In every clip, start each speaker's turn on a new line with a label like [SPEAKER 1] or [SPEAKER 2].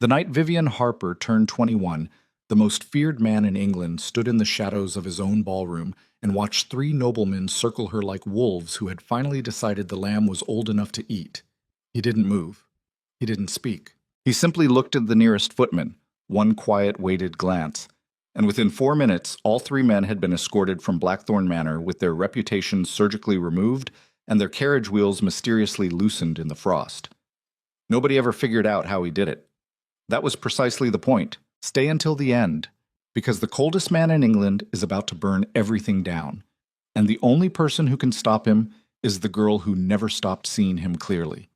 [SPEAKER 1] The night Vivian Harper turned 21, the most feared man in England stood in the shadows of his own ballroom and watched three noblemen circle her like wolves who had finally decided the lamb was old enough to eat. He didn't move. He didn't speak. He simply looked at the nearest footman, one quiet, weighted glance, and within 4 minutes, all three men had been escorted from Blackthorn Manor with their reputations surgically removed and their carriage wheels mysteriously loosened in the frost. Nobody ever figured out how he did it. That was precisely the point. Stay until the end, because the coldest man in England is about to burn everything down, and the only person who can stop him is the girl who never stopped seeing him clearly.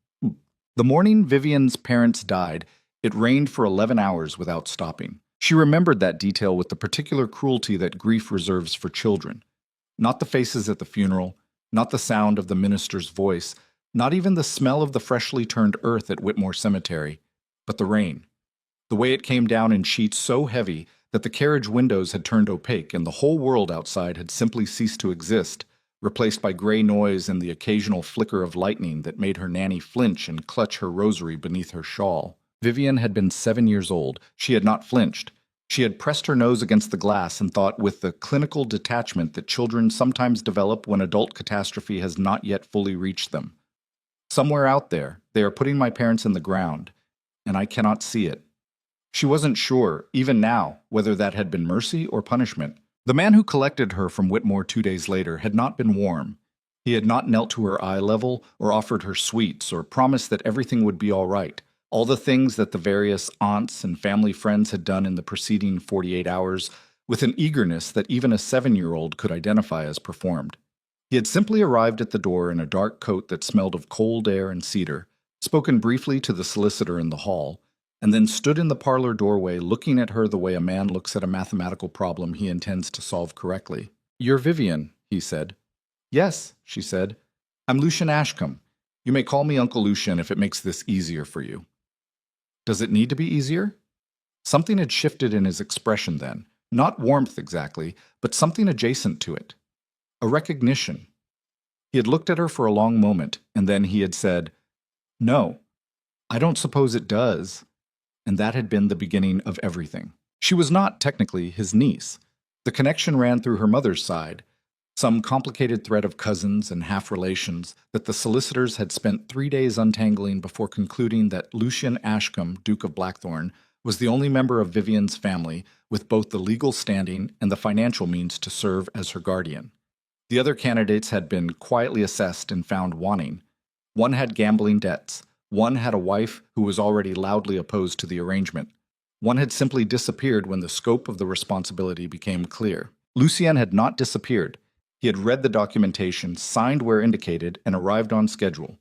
[SPEAKER 1] The morning Vivian's parents died, it rained for 11 hours without stopping. She remembered that detail with the particular cruelty that grief reserves for children. Not the faces at the funeral, not the sound of the minister's voice, not even the smell of the freshly turned earth at Whitmore Cemetery, but the rain. The way it came down in sheets so heavy that the carriage windows had turned opaque and the whole world outside had simply ceased to exist, replaced by gray noise and the occasional flicker of lightning that made her nanny flinch and clutch her rosary beneath her shawl. Vivian had been 7 years old. She had not flinched. She had pressed her nose against the glass and thought with the clinical detachment that children sometimes develop when adult catastrophe has not yet fully reached them. Somewhere out there, they are putting my parents in the ground, and I cannot see it. She wasn't sure, even now, whether that had been mercy or punishment. The man who collected her from Whitmore 2 days later had not been warm. He had not knelt to her eye level or offered her sweets or promised that everything would be all right. All the things that the various aunts and family friends had done in the preceding 48 hours with an eagerness that even a 7-year-old could identify as performed. He had simply arrived at the door in a dark coat that smelled of cold air and cedar, spoken briefly to the solicitor in the hall, and then stood in the parlor doorway looking at her the way a man looks at a mathematical problem he intends to solve correctly. "You're Vivian," he said. "Yes," she said. "I'm Lucian Ashcombe. You may call me Uncle Lucian if it makes this easier for you." Does it need to be easier? Something had shifted in his expression then. Not warmth exactly, but something adjacent to it. A recognition. He had looked at her for a long moment, and then he had said, "No, I don't suppose it does." And that had been the beginning of everything. She was not, technically, his niece. The connection ran through her mother's side, some complicated thread of cousins and half-relations that the solicitors had spent 3 days untangling before concluding that Lucian Ashcombe, Duke of Blackthorn, was the only member of Vivian's family with both the legal standing and the financial means to serve as her guardian. The other candidates had been quietly assessed and found wanting. One had gambling debts. One had a wife who was already loudly opposed to the arrangement. One had simply disappeared when the scope of the responsibility became clear. Lucien had not disappeared. He had read the documentation, signed where indicated, and arrived on schedule.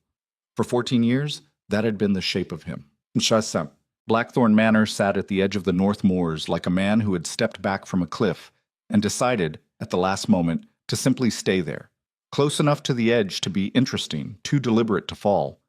[SPEAKER 1] For 14 years, that had been the shape of him. Chassam. Blackthorn Manor sat at the edge of the North Moors like a man who had stepped back from a cliff and decided, at the last moment, to simply stay there. Close enough to the edge to be interesting, too deliberate to fall.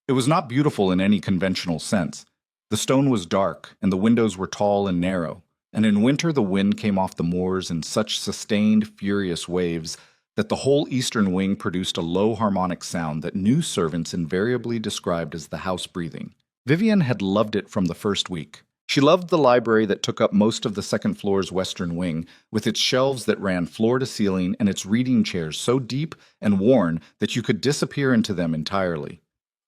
[SPEAKER 1] It was not beautiful in any conventional sense. The stone was dark, and the windows were tall and narrow, and in winter the wind came off the moors in such sustained, furious waves that the whole eastern wing produced a low harmonic sound that new servants invariably described as the house breathing. Vivian had loved it from the first week. She loved the library that took up most of the second floor's western wing, with its shelves that ran floor to ceiling and its reading chairs so deep and worn that you could disappear into them entirely.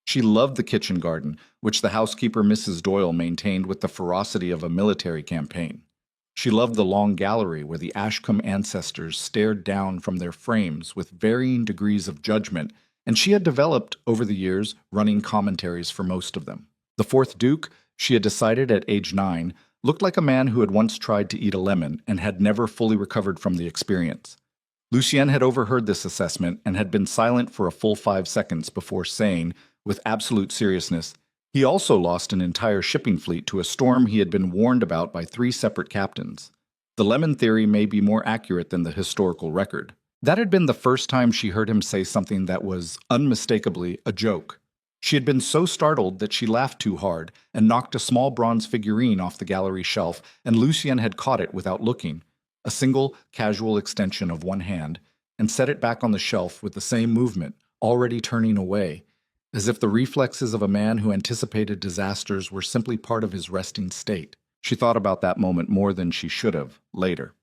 [SPEAKER 1] She loved the kitchen garden, which the housekeeper Mrs. Doyle maintained with the ferocity of a military campaign. She loved the long gallery where the Ashcombe ancestors stared down from their frames with varying degrees of judgment, and she had developed, over the years, running commentaries for most of them. The fourth Duke, she had decided at age 9, looked like a man who had once tried to eat a lemon and had never fully recovered from the experience. Lucien had overheard this assessment and had been silent for a full 5 seconds before saying, with absolute seriousness, he also lost an entire shipping fleet to a storm he had been warned about by 3 separate captains. The lemon theory may be more accurate than the historical record. That had been the first time she heard him say something that was, unmistakably, a joke. She had been so startled that she laughed too hard and knocked a small bronze figurine off the gallery shelf, and Lucien had caught it without looking, a single, casual extension of one hand, and set it back on the shelf with the same movement, already turning away, as if the reflexes of a man who anticipated disasters were simply part of his resting state. She thought about that moment more than she should have later.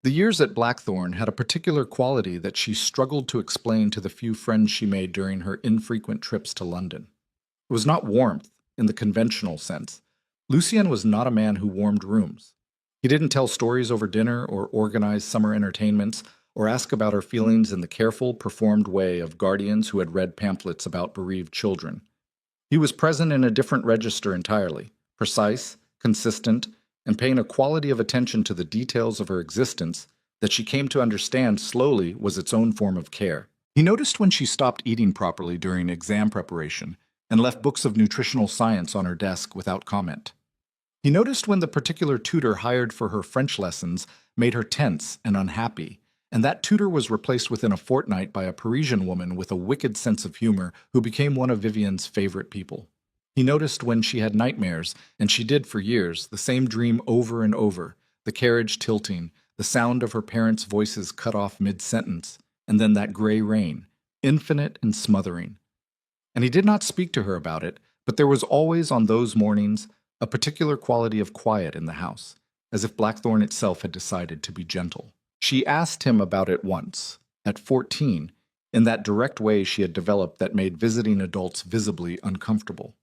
[SPEAKER 1] The years at Blackthorn had a particular quality that she struggled to explain to the few friends she made during her infrequent trips to London. It was not warmth, in the conventional sense. Lucien was not a man who warmed rooms. He didn't tell stories over dinner or organize summer entertainments or ask about her feelings in the careful, performed way of guardians who had read pamphlets about bereaved children. He was present in a different register entirely, precise, consistent, and paying a quality of attention to the details of her existence that she came to understand slowly was its own form of care. He noticed when she stopped eating properly during exam preparation and left books of nutritional science on her desk without comment. He noticed when the particular tutor hired for her French lessons made her tense and unhappy, and that tutor was replaced within a fortnight by a Parisian woman with a wicked sense of humor who became one of Vivian's favorite people. He noticed when she had nightmares, and she did for years, the same dream over and over, the carriage tilting, the sound of her parents' voices cut off mid-sentence, and then that gray rain, infinite and smothering. And he did not speak to her about it, but there was always on those mornings a particular quality of quiet in the house, as if Blackthorn itself had decided to be gentle. She asked him about it once, at 14, in that direct way she had developed that made visiting adults visibly uncomfortable.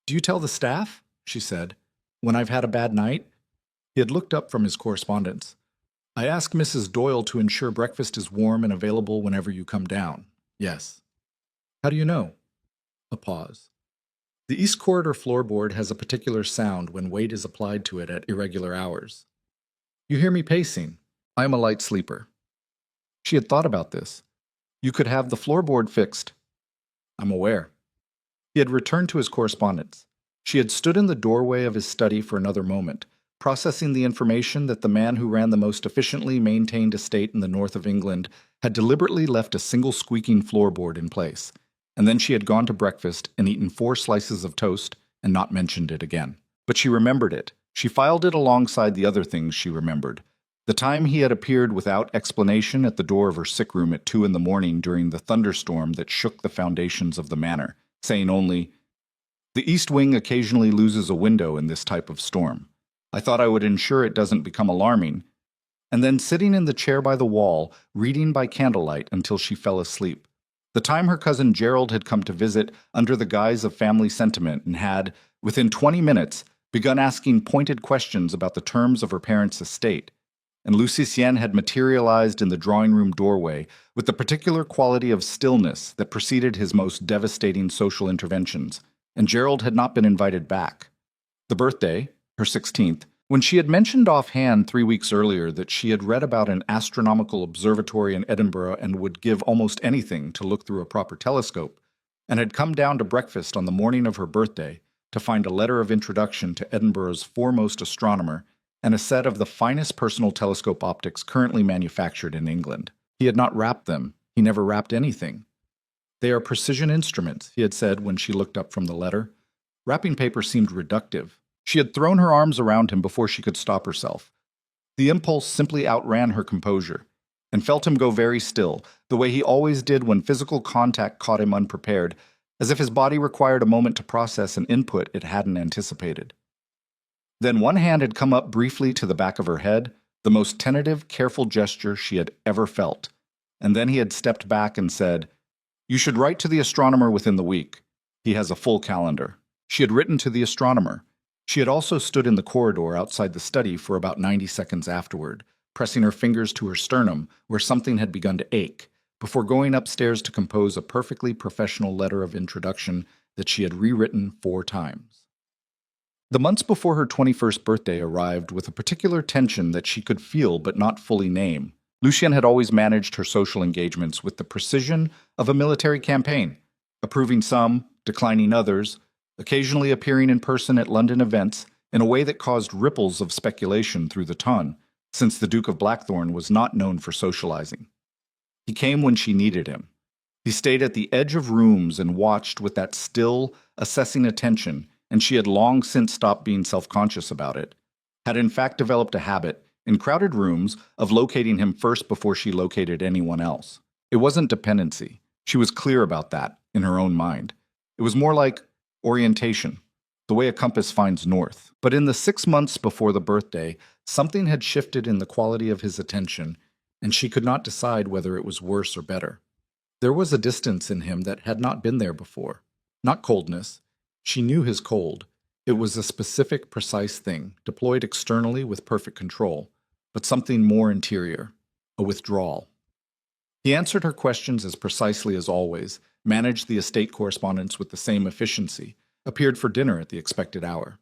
[SPEAKER 1] "Do you tell the staff?" she said, "when I've had a bad night?" He had looked up from his correspondence. "I ask Mrs. Doyle to ensure breakfast is warm and available whenever you come down." "Yes." "How do you know?" A pause. "The East Corridor floorboard has a particular sound when weight is applied to it at irregular hours. You hear me pacing. I am a light sleeper." She had thought about this. "You could have the floorboard fixed." "I'm aware." He had returned to his correspondence. She had stood in the doorway of his study for another moment, processing the information that the man who ran the most efficiently maintained estate in the north of England had deliberately left a single squeaking floorboard in place, and then she had gone to breakfast and eaten 4 slices of toast and not mentioned it again. But she remembered it. She filed it alongside the other things she remembered. The time he had appeared without explanation at the door of her sick room at 2 in the morning during the thunderstorm that shook the foundations of the manor, saying only, "The East Wing occasionally loses a window in this type of storm. I thought I would ensure it doesn't become alarming," and then sitting in the chair by the wall, reading by candlelight until she fell asleep. The time her cousin Gerald had come to visit under the guise of family sentiment and had, within 20 minutes, begun asking pointed questions about the terms of her parents' estate, and Lucien had materialized in the drawing-room doorway with the particular quality of stillness that preceded his most devastating social interventions, and Gerald had not been invited back. The birthday, her 16th, when she had mentioned offhand 3 weeks earlier that she had read about an astronomical observatory in Edinburgh and would give almost anything to look through a proper telescope, and had come down to breakfast on the morning of her birthday to find a letter of introduction to Edinburgh's foremost astronomer and a set of the finest personal telescope optics currently manufactured in England. He had not wrapped them. He never wrapped anything. "They are precision instruments," he had said when she looked up from the letter. Wrapping paper seemed reductive. She had thrown her arms around him before she could stop herself. The impulse simply outran her composure, and felt him go very still, the way he always did when physical contact caught him unprepared, as if his body required a moment to process an input it hadn't anticipated. Then one hand had come up briefly to the back of her head, the most tentative, careful gesture she had ever felt, and then he had stepped back and said, "You should write to the astronomer within the week. He has a full calendar." She had written to the astronomer. She had also stood in the corridor outside the study for about 90 seconds afterward, pressing her fingers to her sternum where something had begun to ache, before going upstairs to compose a perfectly professional letter of introduction that she had rewritten 4 times. The months before her 21st birthday arrived with a particular tension that she could feel but not fully name. Lucien had always managed her social engagements with the precision of a military campaign, approving some, declining others, occasionally appearing in person at London events in a way that caused ripples of speculation through the ton, since the Duke of Blackthorn was not known for socializing. He came when she needed him. He stayed at the edge of rooms and watched with that still, assessing attention, and she had long since stopped being self-conscious about it, had in fact developed a habit, in crowded rooms, of locating him first before she located anyone else. It wasn't dependency. She was clear about that in her own mind. It was more like orientation, the way a compass finds north. But in the 6 months before the birthday, something had shifted in the quality of his attention, and she could not decide whether it was worse or better. There was a distance in him that had not been there before. Not coldness. She knew his cold. It was a specific, precise thing, deployed externally with perfect control, but something more interior, a withdrawal. He answered her questions as precisely as always, managed the estate correspondence with the same efficiency, appeared for dinner at the expected hour.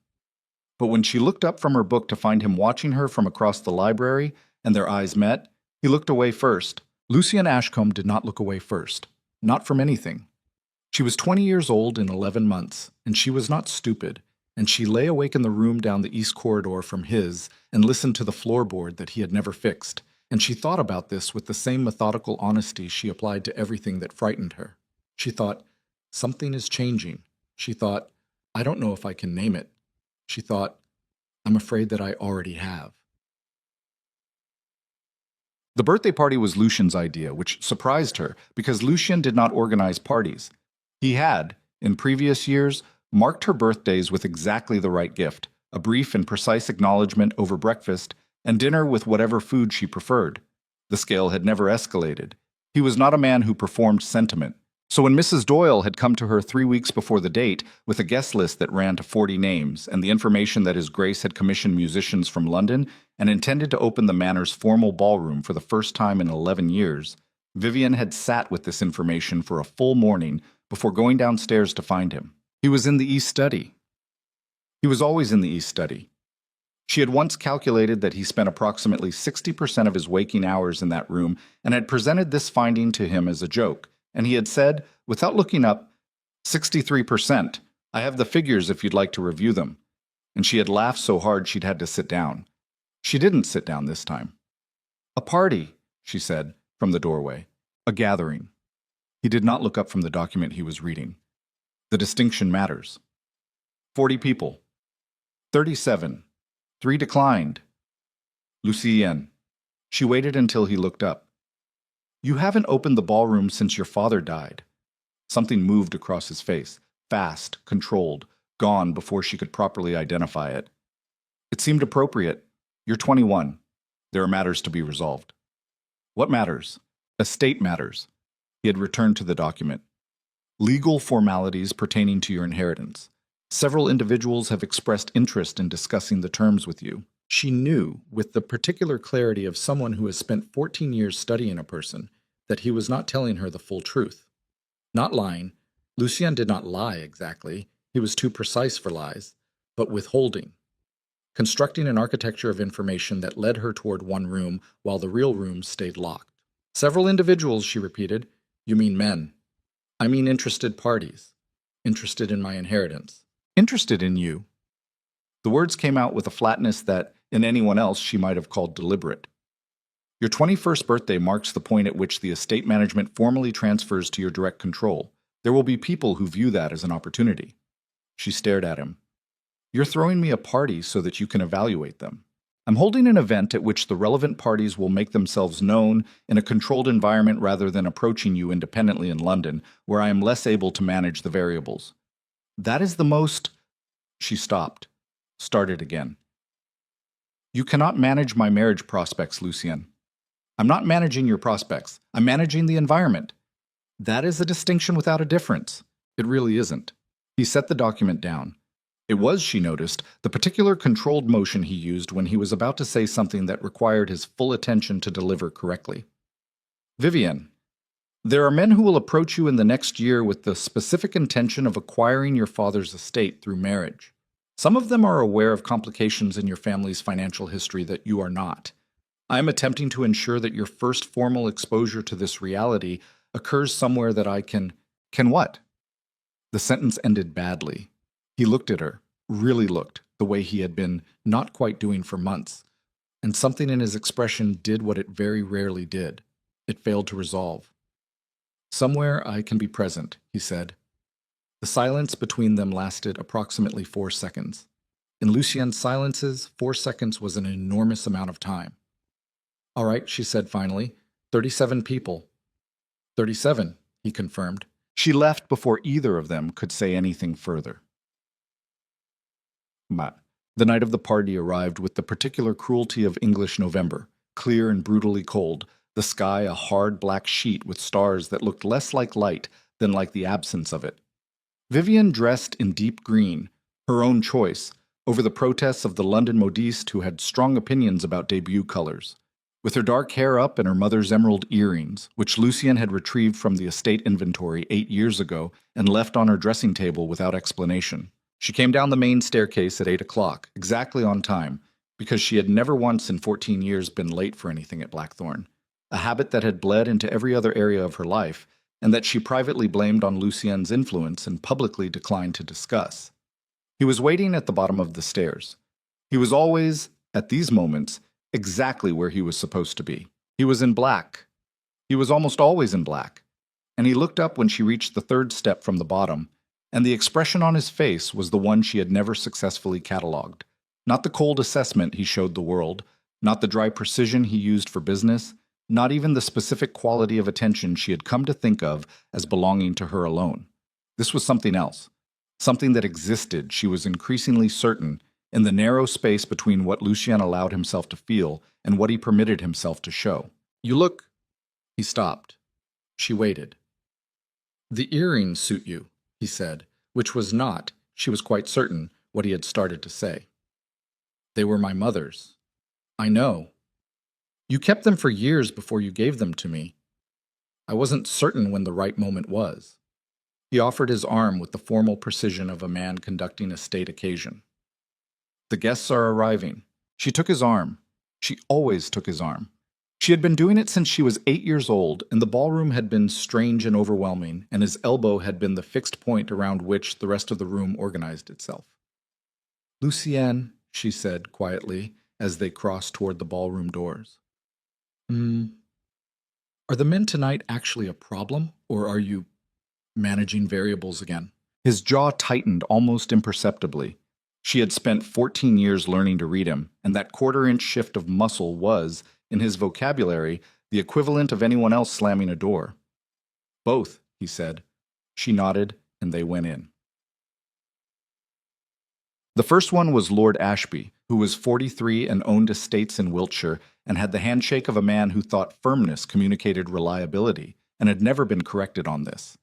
[SPEAKER 1] But when she looked up from her book to find him watching her from across the library, and their eyes met, he looked away first. Lucien Ashcombe did not look away first. Not from anything. She was 20 years old in 11 months, and she was not stupid, and she lay awake in the room down the east corridor from his and listened to the floorboard that he had never fixed, and she thought about this with the same methodical honesty she applied to everything that frightened her. She thought, something is changing. She thought, I don't know if I can name it. She thought, I'm afraid that I already have. The birthday party was Lucien's idea, which surprised her because Lucien did not organize parties. He had, in previous years, marked her birthdays with exactly the right gift, a brief and precise acknowledgement over breakfast, and dinner with whatever food she preferred. The scale had never escalated. He was not a man who performed sentiment. So when Mrs. Doyle had come to her 3 weeks before the date with a guest list that ran to 40 names and the information that His Grace had commissioned musicians from London and intended to open the Manor's formal ballroom for the first time in 11 years, Vivian had sat with this information for a full morning before going downstairs to find him. He was in the East Study. He was always in the East Study. She had once calculated that he spent approximately 60% of his waking hours in that room and had presented this finding to him as a joke. And he had said, without looking up, 63%. I have the figures if you'd like to review them. And she had laughed so hard she'd had to sit down. She didn't sit down this time. A party, she said, from the doorway. A gathering. He did not look up from the document he was reading. The distinction matters. 40 people. 37. 3 declined. Lucien. She waited until he looked up. You haven't opened the ballroom since your father died. Something moved across his face, fast, controlled, gone before she could properly identify it. It seemed appropriate. You're 21. There are matters to be resolved. What matters? Estate matters. He had returned to the document. Legal formalities pertaining to your inheritance. Several individuals have expressed interest in discussing the terms with you. She knew, with the particular clarity of someone who has spent 14 years studying a person, that he was not telling her the full truth. Not lying. Lucien did not lie exactly. He was too precise for lies, but withholding. Constructing an architecture of information that led her toward one room while the real rooms stayed locked. Several individuals, she repeated. You mean men. I mean interested parties. Interested in my inheritance. Interested in you. The words came out with a flatness that, in anyone else, she might have called deliberate. Your 21st birthday marks the point at which the estate management formally transfers to your direct control. There will be people who view that as an opportunity. She stared at him. You're throwing me a party so that you can evaluate them. I'm holding an event at which the relevant parties will make themselves known in a controlled environment rather than approaching you independently in London, where I am less able to manage the variables. That is the most... She stopped. Started again. You cannot manage my marriage prospects, Lucien. I'm not managing your prospects. I'm managing the environment. That is a distinction without a difference. It really isn't. He set the document down. It was, she noticed, the particular controlled motion he used when he was about to say something that required his full attention to deliver correctly. Vivian, there are men who will approach you in the next year with the specific intention of acquiring your father's estate through marriage. Some of them are aware of complications in your family's financial history that you are not. I am attempting to ensure that your first formal exposure to this reality occurs somewhere that I can... Can what? The sentence ended badly. He looked at her, really looked, the way he had been not quite doing for months, and something in his expression did what it very rarely did. It failed to resolve. Somewhere I can be present, he said. The silence between them lasted approximately 4 seconds. In Lucien's silences, 4 seconds was an enormous amount of time. All right, she said finally. 37 people. 37, he confirmed. She left before either of them could say anything further. But the night of the party arrived with the particular cruelty of English November, clear and brutally cold, the sky a hard black sheet with stars that looked less like light than like the absence of it. Vivian dressed in deep green, her own choice, over the protests of the London modiste who had strong opinions about debut colors. With her dark hair up and her mother's emerald earrings, which Lucien had retrieved from the estate inventory 8 years ago and left on her dressing table without explanation. She came down the main staircase at 8 o'clock, exactly on time, because she had never once in 14 years been late for anything at Blackthorn, a habit that had bled into every other area of her life, and that she privately blamed on Lucien's influence and publicly declined to discuss. He was waiting at the bottom of the stairs. He was always, at these moments, exactly where he was supposed to be. He was in black. He was almost always in black. And he looked up when she reached the third step from the bottom, and the expression on his face was the one she had never successfully catalogued. Not the cold assessment he showed the world, not the dry precision he used for business, not even the specific quality of attention she had come to think of as belonging to her alone. This was something else, something that existed, she was increasingly certain, in the narrow space between what Lucien allowed himself to feel and what he permitted himself to show. "You look—" He stopped. She waited. "The earrings suit you," he said, which was not, she was quite certain, what he had started to say. "They were my mother's." "I know. You kept them for years before you gave them to me. I wasn't certain when the right moment was." He offered his arm with the formal precision of a man conducting a state occasion. "The guests are arriving." She took his arm. She always took his arm. She had been doing it since she was 8 years old, and the ballroom had been strange and overwhelming, and his elbow had been the fixed point around which the rest of the room organized itself. "Lucien," she said quietly, as they crossed toward the ballroom doors. Are the men tonight actually a problem, or are you managing variables again?" His jaw tightened almost imperceptibly. She had spent 14 years learning to read him, and that quarter-inch shift of muscle was, in his vocabulary, the equivalent of anyone else slamming a door. "Both," he said. She nodded, and they went in. The first one was Lord Ashby, who was 43 and owned estates in Wiltshire and had the handshake of a man who thought firmness communicated reliability and had never been corrected on this.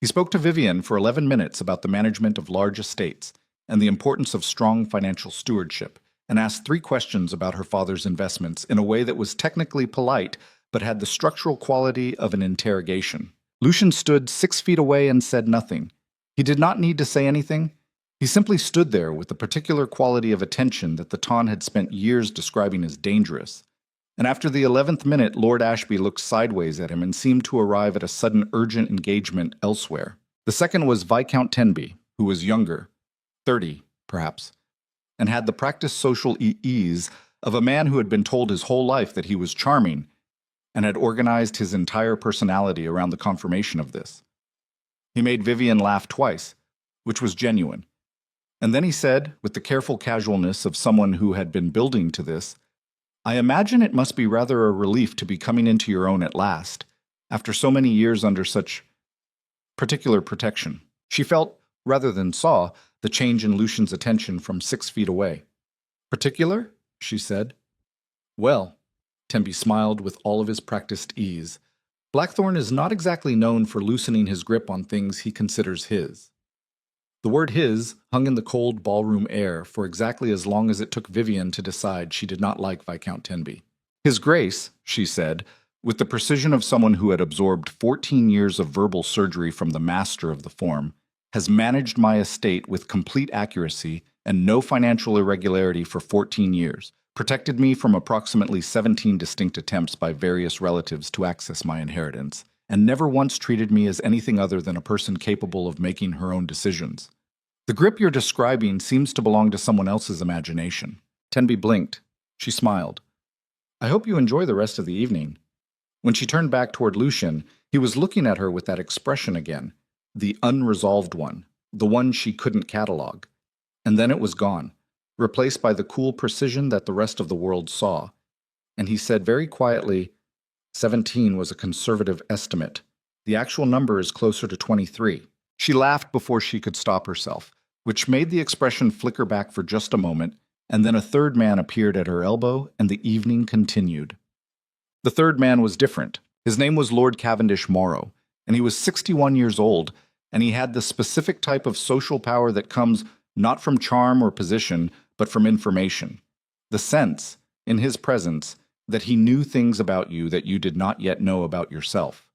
[SPEAKER 1] He spoke to Vivian for 11 minutes about the management of large estates and the importance of strong financial stewardship, and asked 3 questions about her father's investments in a way that was technically polite but had the structural quality of an interrogation. Lucien stood 6 feet away and said nothing. He did not need to say anything. He simply stood there with the particular quality of attention that the Ton had spent years describing as dangerous. And after the 11th minute, Lord Ashby looked sideways at him and seemed to arrive at a sudden urgent engagement elsewhere. The second was Viscount Tenby, who was younger, 30, perhaps, and had the practiced social ease of a man who had been told his whole life that he was charming and had organized his entire personality around the confirmation of this. He made Vivian laugh twice, which was genuine. And then he said, with the careful casualness of someone who had been building to this, "I imagine it must be rather a relief to be coming into your own at last, after so many years under such particular protection." She felt, rather than saw, the change in Lucien's attention from 6 feet away. "Particular?" she said. "Well," Tenby smiled with all of his practiced ease, "Blackthorn is not exactly known for loosening his grip on things he considers his." The word his hung in the cold ballroom air for exactly as long as it took Vivian to decide she did not like Viscount Tenby. "His Grace," she said, with the precision of someone who had absorbed 14 years of verbal surgery from the master of the form, "has managed my estate with complete accuracy and no financial irregularity for 14 years, protected me from approximately 17 distinct attempts by various relatives to access my inheritance, and never once treated me as anything other than a person capable of making her own decisions. The grip you're describing seems to belong to someone else's imagination." Tenby blinked. She smiled. "I hope you enjoy the rest of the evening." When she turned back toward Lucien, he was looking at her with that expression again, the unresolved one, the one she couldn't catalog. And then it was gone, replaced by the cool precision that the rest of the world saw. And he said very quietly, 17 was a conservative estimate. The actual number is closer to 23. She laughed before she could stop herself, which made the expression flicker back for just a moment, and then a third man appeared at her elbow, and the evening continued. The third man was different. His name was Lord Cavendish Morrow, and he was 61 years old, and he had the specific type of social power that comes not from charm or position, but from information. The sense, in his presence, that he knew things about you that you did not yet know about yourself.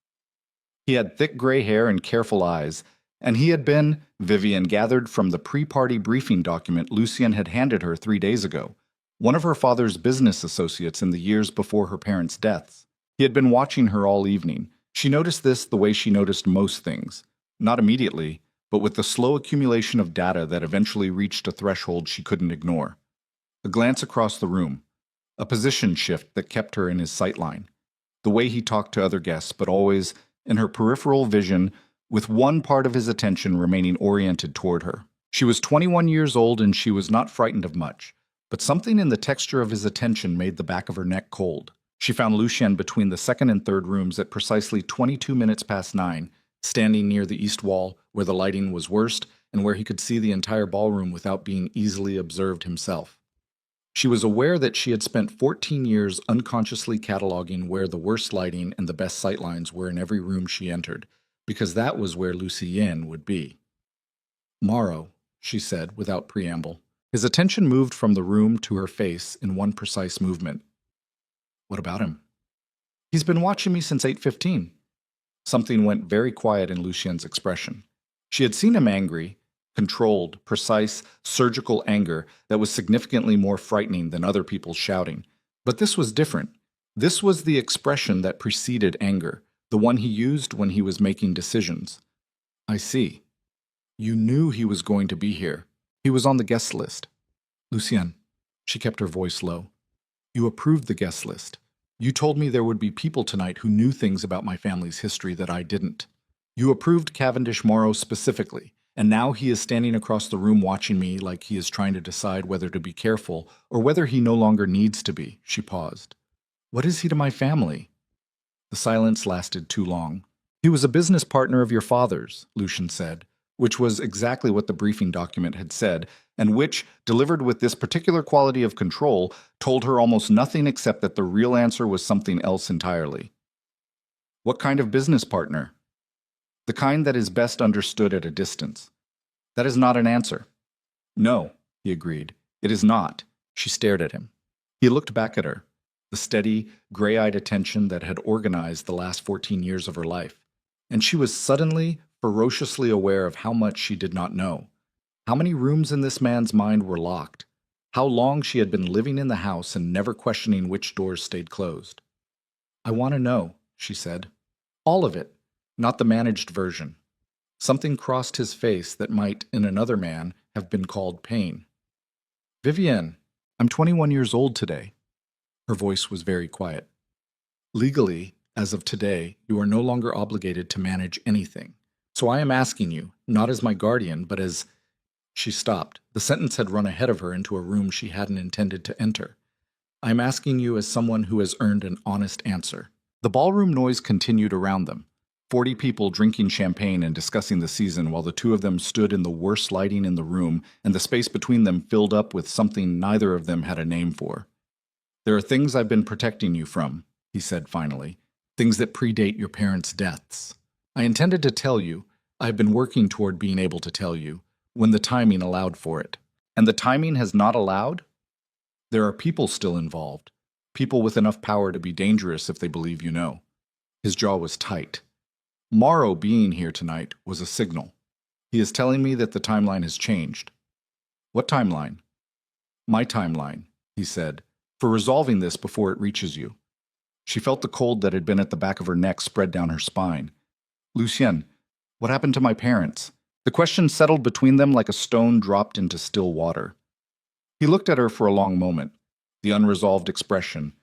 [SPEAKER 1] He had thick gray hair and careful eyes, and he had been, Vivian gathered from the pre-party briefing document Lucien had handed her 3 days ago, one of her father's business associates in the years before her parents' deaths. He had been watching her all evening. She noticed this the way she noticed most things. Not immediately, but with the slow accumulation of data that eventually reached a threshold she couldn't ignore. A glance across the room. A position shift that kept her in his sightline. The way he talked to other guests, but always, in her peripheral vision, with one part of his attention remaining oriented toward her. She was 21 years old and she was not frightened of much, but something in the texture of his attention made the back of her neck cold. She found Lucien between the second and third rooms at precisely 22 minutes past 9, standing near the east wall, where the lighting was worst and where he could see the entire ballroom without being easily observed himself. She was aware that she had spent 14 years unconsciously cataloging where the worst lighting and the best sightlines were in every room she entered, because that was where Lucien would be. Morrow, she said without preamble. His attention moved from the room to her face in one precise movement. What about him? He's been watching me since 8:15. Something went very quiet in Lucien's expression. She had seen him angry, controlled, precise, surgical anger that was significantly more frightening than other people's shouting. But this was different. This was the expression that preceded anger, the one he used when he was making decisions. I see. You knew he was going to be here. He was on the guest list. Lucien, she kept her voice low. You approved the guest list. You told me there would be people tonight who knew things about my family's history that I didn't. You approved Cavendish Morrow specifically, and now he is standing across the room watching me like he is trying to decide whether to be careful or whether he no longer needs to be. She paused. What is he to my family? The silence lasted too long. He was a business partner of your father's, Lucien said, which was exactly what the briefing document had said, and which, delivered with this particular quality of control, told her almost nothing except that the real answer was something else entirely. What kind of business partner? The kind that is best understood at a distance. That is not an answer. No, he agreed. It is not. She stared at him. He looked back at her, the steady, gray-eyed attention that had organized the last 14 years of her life, and she was suddenly, ferociously aware of how much she did not know. How many rooms in this man's mind were locked? How long she had been living in the house and never questioning which doors stayed closed. I want to know, she said. All of it, not the managed version. Something crossed his face that might, in another man, have been called pain. Vivienne, I'm 21 years old today. Her voice was very quiet. Legally, as of today, you are no longer obligated to manage anything. So I am asking you, not as my guardian, but as... She stopped. The sentence had run ahead of her into a room she hadn't intended to enter. I am asking you as someone who has earned an honest answer. The ballroom noise continued around them. 40 people drinking champagne and discussing the season while the two of them stood in the worst lighting in the room and the space between them filled up with something neither of them had a name for. There are things I've been protecting you from, he said finally. Things that predate your parents' deaths. I intended to tell you. I have been working toward being able to tell you, when the timing allowed for it. And the timing has not allowed? There are people still involved. People with enough power to be dangerous if they believe you know. His jaw was tight. Morrow being here tonight was a signal. He is telling me that the timeline has changed. What timeline? My timeline, he said, for resolving this before it reaches you. She felt the cold that had been at the back of her neck spread down her spine. Lucien, what happened to my parents? The question settled between them like a stone dropped into still water. He looked at her for a long moment, the unresolved expression,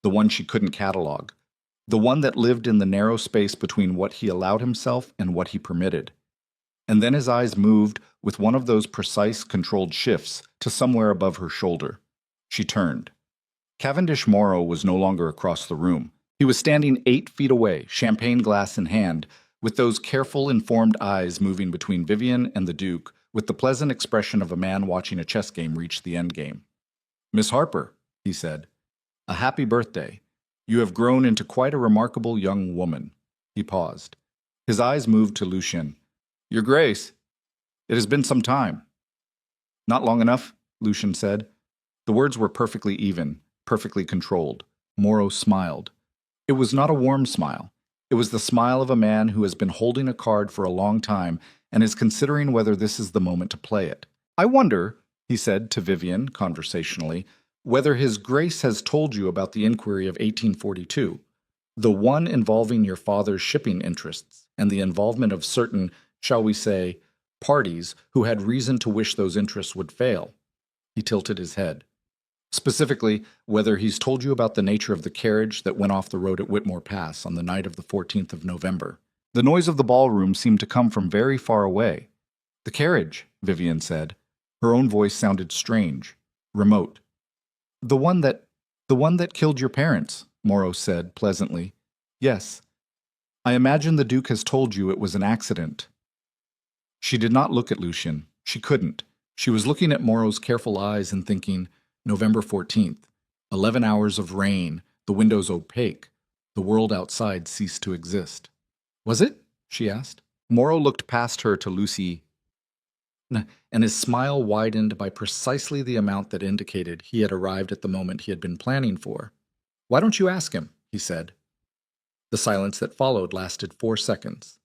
[SPEAKER 1] the one she couldn't catalog, the one that lived in the narrow space between what he allowed himself and what he permitted. And then his eyes moved with one of those precise, controlled shifts to somewhere above her shoulder. She turned. Cavendish Morrow was no longer across the room. He was standing 8 feet away, champagne glass in hand, with those careful, informed eyes moving between Vivian and the Duke, with the pleasant expression of a man watching a chess game reach the endgame. "Miss Harper," he said, "a happy birthday. You have grown into quite a remarkable young woman." He paused. His eyes moved to Lucien. "Your Grace, it has been some time." "Not long enough," Lucien said. The words were perfectly even, perfectly controlled. Moreau smiled. It was not a warm smile. It was the smile of a man who has been holding a card for a long time and is considering whether this is the moment to play it. "I wonder," he said to Vivian conversationally, "whether His Grace has told you about the inquiry of 1842, the one involving your father's shipping interests and the involvement of certain, shall we say, parties who had reason to wish those interests would fail." He tilted his head. "Specifically, whether he's told you about the nature of the carriage that went off the road at Whitmore Pass on the night of the 14th of November. The noise of the ballroom seemed to come from very far away." "The carriage," Vivian said. Her own voice sounded strange, remote. The one that killed your parents," Moreau said pleasantly. "Yes. I imagine the Duke has told you it was an accident." She did not look at Lucien. She couldn't. She was looking at Moreau's careful eyes and thinking, November 14th, 11 hours of rain, the windows opaque, the world outside ceased to exist. "Was it?" she asked. Moreau looked past her to Lucy, and his smile widened by precisely the amount that indicated he had arrived at the moment he had been planning for. "Why don't you ask him?" he said. The silence that followed lasted 4 seconds.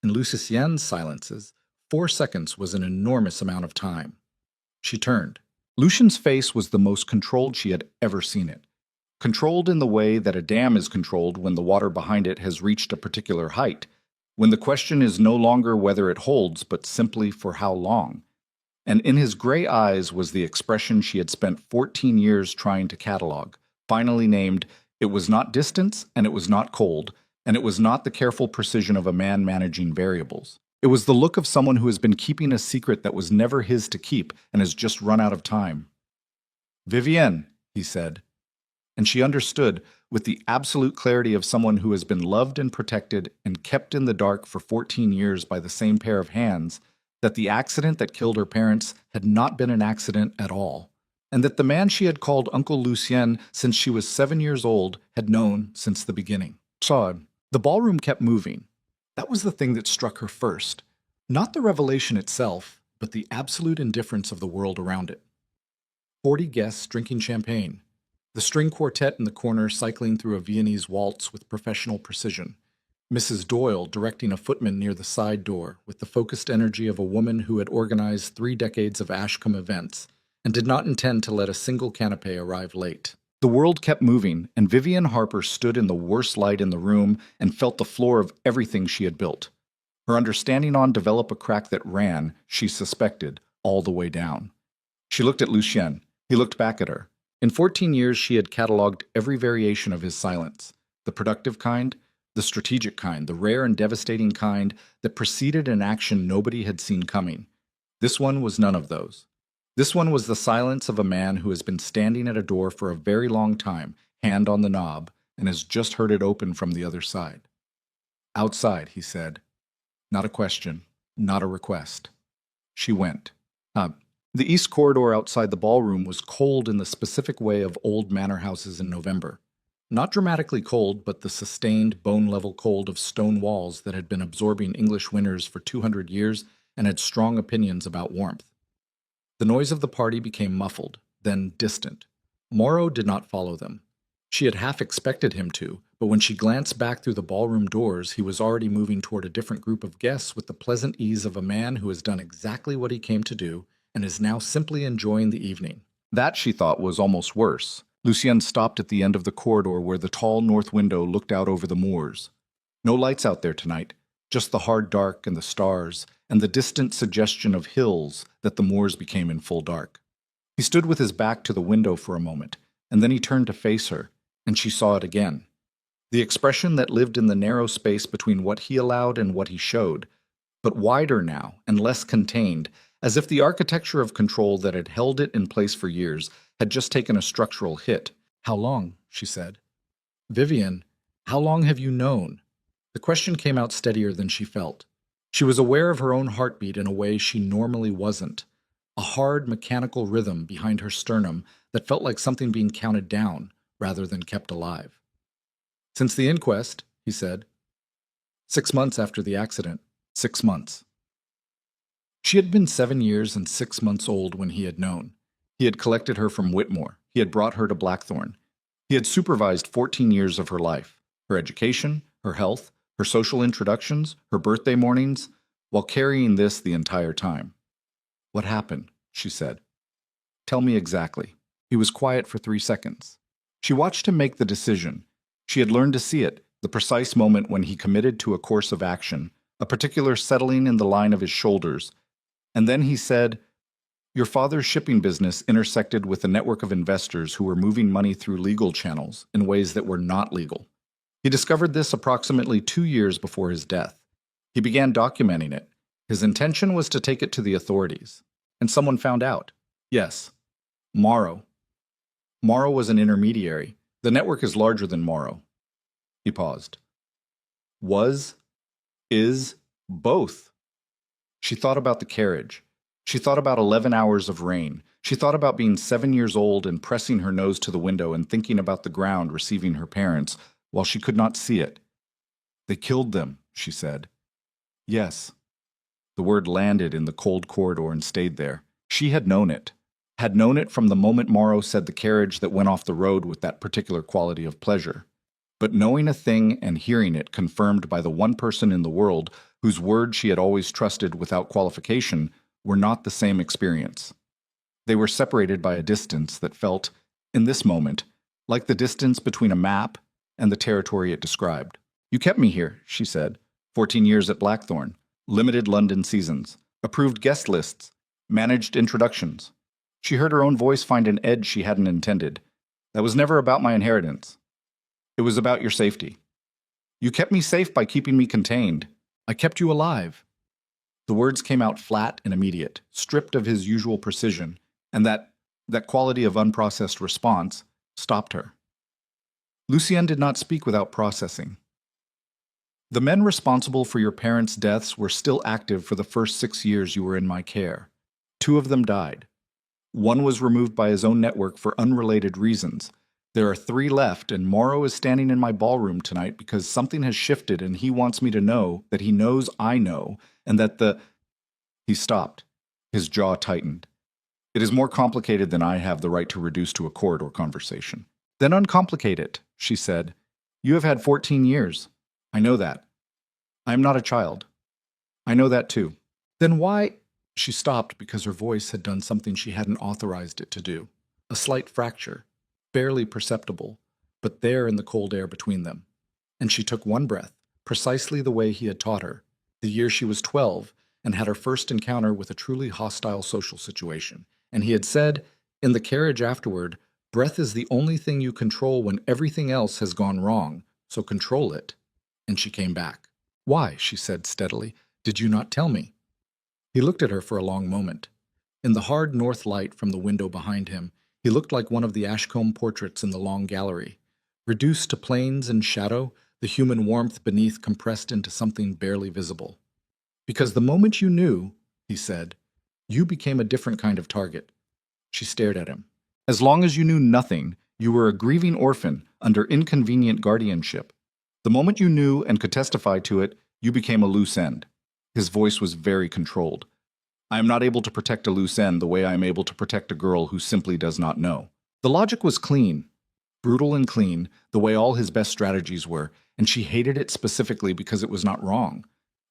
[SPEAKER 1] In Lucien's silences, 4 seconds was an enormous amount of time. She turned. Lucien's face was the most controlled she had ever seen it. Controlled in the way that a dam is controlled when the water behind it has reached a particular height, when the question is no longer whether it holds, but simply for how long. And in his gray eyes was the expression she had spent 14 years trying to catalog, finally named, "It was not distance, and it was not cold, and it was not the careful precision of a man managing variables. It was the look of someone who has been keeping a secret that was never his to keep and has just run out of time." "Vivienne," he said. And she understood, with the absolute clarity of someone who has been loved and protected and kept in the dark for 14 years by the same pair of hands, that the accident that killed her parents had not been an accident at all, and that the man she had called Uncle Lucien since she was 7 years old had known since the beginning. The ballroom kept moving. That was the thing that struck her first. Not the revelation itself, but the absolute indifference of the world around it. 40 guests drinking champagne. The string quartet in the corner cycling through a Viennese waltz with professional precision. Mrs. Doyle directing a footman near the side door with the focused energy of a woman who had organized 3 decades of Ashcombe events and did not intend to let a single canapé arrive late. The world kept moving, and Vivian Harper stood in the worst light in the room and felt the floor of everything she had built. Her understanding on develop a crack that ran, she suspected, all the way down. She looked at Lucien. He looked back at her. In 14 years she had catalogued every variation of his silence, the productive kind, the strategic kind, the rare and devastating kind that preceded an action nobody had seen coming. This one was none of those. This one was the silence of a man who has been standing at a door for a very long time, hand on the knob, and has just heard it open from the other side. "Outside," he said. Not a question, not a request. She went. The east corridor outside the ballroom was cold in the specific way of old manor houses in November. Not dramatically cold, but the sustained, bone-level cold of stone walls that had been absorbing English winters for 200 years and had strong opinions about warmth. The noise of the party became muffled, then distant. Moreau did not follow them. She had half expected him to, but when she glanced back through the ballroom doors, he was already moving toward a different group of guests with the pleasant ease of a man who has done exactly what he came to do and is now simply enjoying the evening. That, she thought, was almost worse. Lucien stopped at the end of the corridor where the tall north window looked out over the moors. No lights out there tonight, just the hard dark and the stars, and the distant suggestion of hills that the moors became in full dark. He stood with his back to the window for a moment, and then he turned to face her, and she saw it again. The expression that lived in the narrow space between what he allowed and what he showed, but wider now and less contained, as if the architecture of control that had held it in place for years had just taken a structural hit. "How long?" she said. "Vivian, how long have you known?" The question came out steadier than she felt. She was aware of her own heartbeat in a way she normally wasn't, a hard mechanical rhythm behind her sternum that felt like something being counted down rather than kept alive. "Since the inquest," he said. 6 months after the accident. 6 months. She had been 7 years and 6 months old when he had known. He had collected her from Whitmore. He had brought her to Blackthorn. He had supervised 14 years of her life, her education, her health, her social introductions, her birthday mornings, while carrying this the entire time. "What happened?" she said. "Tell me exactly." He was quiet for 3 seconds. She watched him make the decision. She had learned to see it, the precise moment when he committed to a course of action, a particular settling in the line of his shoulders. And then he said, "Your father's shipping business intersected with a network of investors who were moving money through legal channels in ways that were not legal. He discovered this approximately 2 years before his death. He began documenting it. His intention was to take it to the authorities. And someone found out. Yes. Morrow. Morrow was an intermediary. The network is larger than Morrow." He paused. "Was, is, both." She thought about the carriage. She thought about 11 hours of rain. She thought about being 7 years old and pressing her nose to the window and thinking about the ground receiving her parents while she could not see it. "They killed them," she said. "Yes." The word landed in the cold corridor and stayed there. She had known it from the moment Morrow said the carriage that went off the road with that particular quality of pleasure. But knowing a thing and hearing it confirmed by the one person in the world whose word she had always trusted without qualification were not the same experience. They were separated by a distance that felt, in this moment, like the distance between a map and the territory it described. "You kept me here," she said. 14 years at Blackthorn, limited London seasons, approved guest lists, managed introductions." She heard her own voice find an edge she hadn't intended. "That was never about my inheritance. It was about your safety. You kept me safe by keeping me contained. I kept you alive." The words came out flat and immediate, stripped of his usual precision, and that quality of unprocessed response stopped her. Lucienne did not speak without processing. "The men responsible for your parents' deaths were still active for the first 6 years you were in my care. 2 of them died. 1 was removed by his own network for unrelated reasons. There are 3 left, and Morrow is standing in my ballroom tonight because something has shifted and he wants me to know that he knows I know, and that the—" He stopped. His jaw tightened. "It is more complicated than I have the right to reduce to a corridor conversation." "Then uncomplicate it," she said. "You have had 14 years. I know that. I am not a child. I know that too." "Then why—" She stopped because her voice had done something she hadn't authorized it to do. A slight fracture, barely perceptible, but there in the cold air between them. And she took one breath, precisely the way he had taught her, the year she was 12, and had her first encounter with a truly hostile social situation. And he had said, in the carriage afterward, "Breath is the only thing you control when everything else has gone wrong, so control it." And she came back. "Why," she said steadily, "did you not tell me?" He looked at her for a long moment. In the hard north light from the window behind him, he looked like one of the Ashcombe portraits in the long gallery. Reduced to planes and shadow, the human warmth beneath compressed into something barely visible. "Because the moment you knew," he said, "you became a different kind of target." She stared at him. "As long as you knew nothing, you were a grieving orphan under inconvenient guardianship. The moment you knew and could testify to it, you became a loose end." His voice was very controlled. "I am not able to protect a loose end the way I am able to protect a girl who simply does not know." The logic was clean, brutal and clean, the way all his best strategies were, and she hated it specifically because it was not wrong.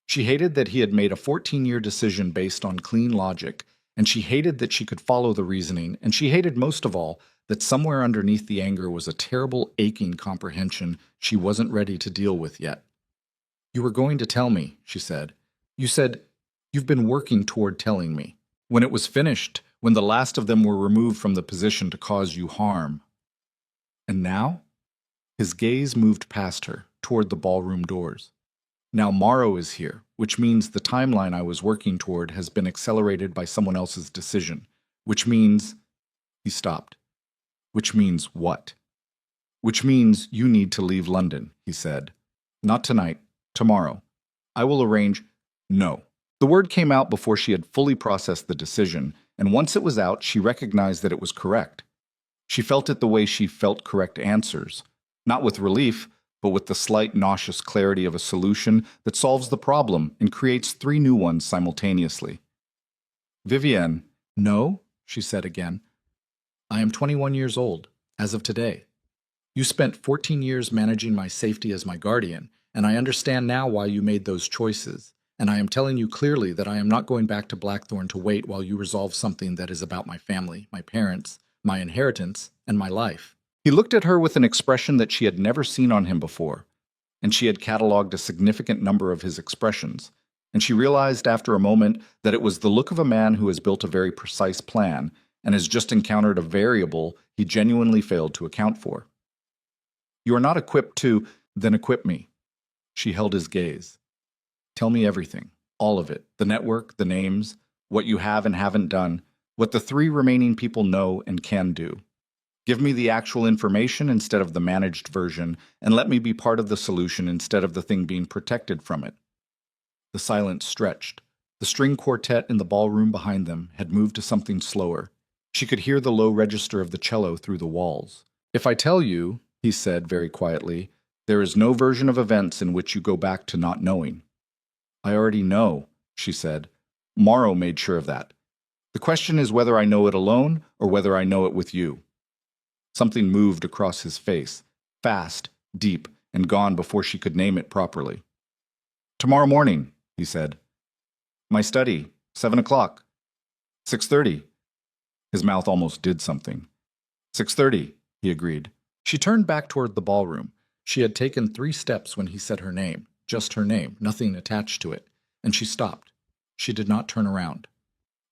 [SPEAKER 1] She hated that he had made a 14-year decision based on clean logic, and she hated that she could follow the reasoning, and she hated most of all that somewhere underneath the anger was a terrible, aching comprehension she wasn't ready to deal with yet. "You were going to tell me," she said. "You said, 'You've been working toward telling me.' When it was finished, when the last of them were removed from the position to cause you harm. And now?" His gaze moved past her, toward the ballroom doors. "Now Morrow is here, which means the timeline I was working toward has been accelerated by someone else's decision. Which means—" He stopped. "Which means what?" "Which means you need to leave London," he said. "Not tonight. Tomorrow. I will arrange. No. The word came out before she had fully processed the decision, and once it was out, she recognized that it was correct. She felt it the way she felt correct answers, not with relief, but with the slight nauseous clarity of a solution that solves the problem and creates three new ones simultaneously. Vivienne, no, she said again. I am 21 years old, as of today. You spent 14 years managing my safety as my guardian, and I understand now why you made those choices. And I am telling you clearly that I am not going back to Blackthorn to wait while you resolve something that is about my family, my parents, my inheritance, and my life. He looked at her with an expression that she had never seen on him before, and she had catalogued a significant number of his expressions, and she realized after a moment that it was the look of a man who has built a very precise plan and has just encountered a variable he genuinely failed to account for. You are not equipped to, then equip me. She held his gaze. Tell me everything, all of it, the network, the names, what you have and haven't done, what the three remaining people know and can do. Give me the actual information instead of the managed version, and let me be part of the solution instead of the thing being protected from it. The silence stretched. The string quartet in the ballroom behind them had moved to something slower. She could hear the low register of the cello through the walls. If I tell you, he said very quietly, there is no version of events in which you go back to not knowing. I already know, she said. Morrow made sure of that. The question is whether I know it alone or whether I know it with you. Something moved across his face, fast, deep, and gone before she could name it properly. Tomorrow morning, he said. My study, 7 o'clock. 6:30. His mouth almost did something. 6:30, he agreed. She turned back toward the ballroom. She had taken 3 steps when he said her name, just her name, nothing attached to it, and she stopped. She did not turn around.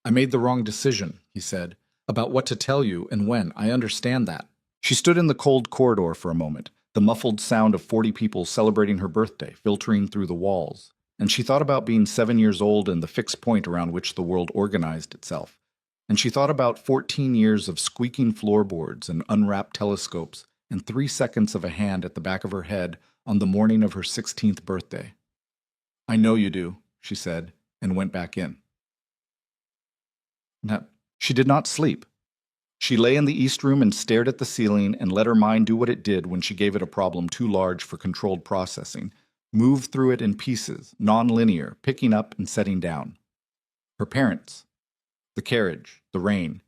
[SPEAKER 1] I made the wrong decision, he said, about what to tell you and when. I understand that. She stood in the cold corridor for a moment, the muffled sound of 40 people celebrating her birthday filtering through the walls, and she thought about being 7 years old and the fixed point around which the world organized itself. And she thought about 14 years of squeaking floorboards and unwrapped telescopes and 3 seconds of a hand at the back of her head on the morning of her 16th birthday. I know you do, she said, and went back in. Now, she did not sleep. She lay in the east room and stared at the ceiling and let her mind do what it did when she gave it a problem too large for controlled processing, move through it in pieces, non-linear, picking up and setting down. Her parents. The carriage, the rain.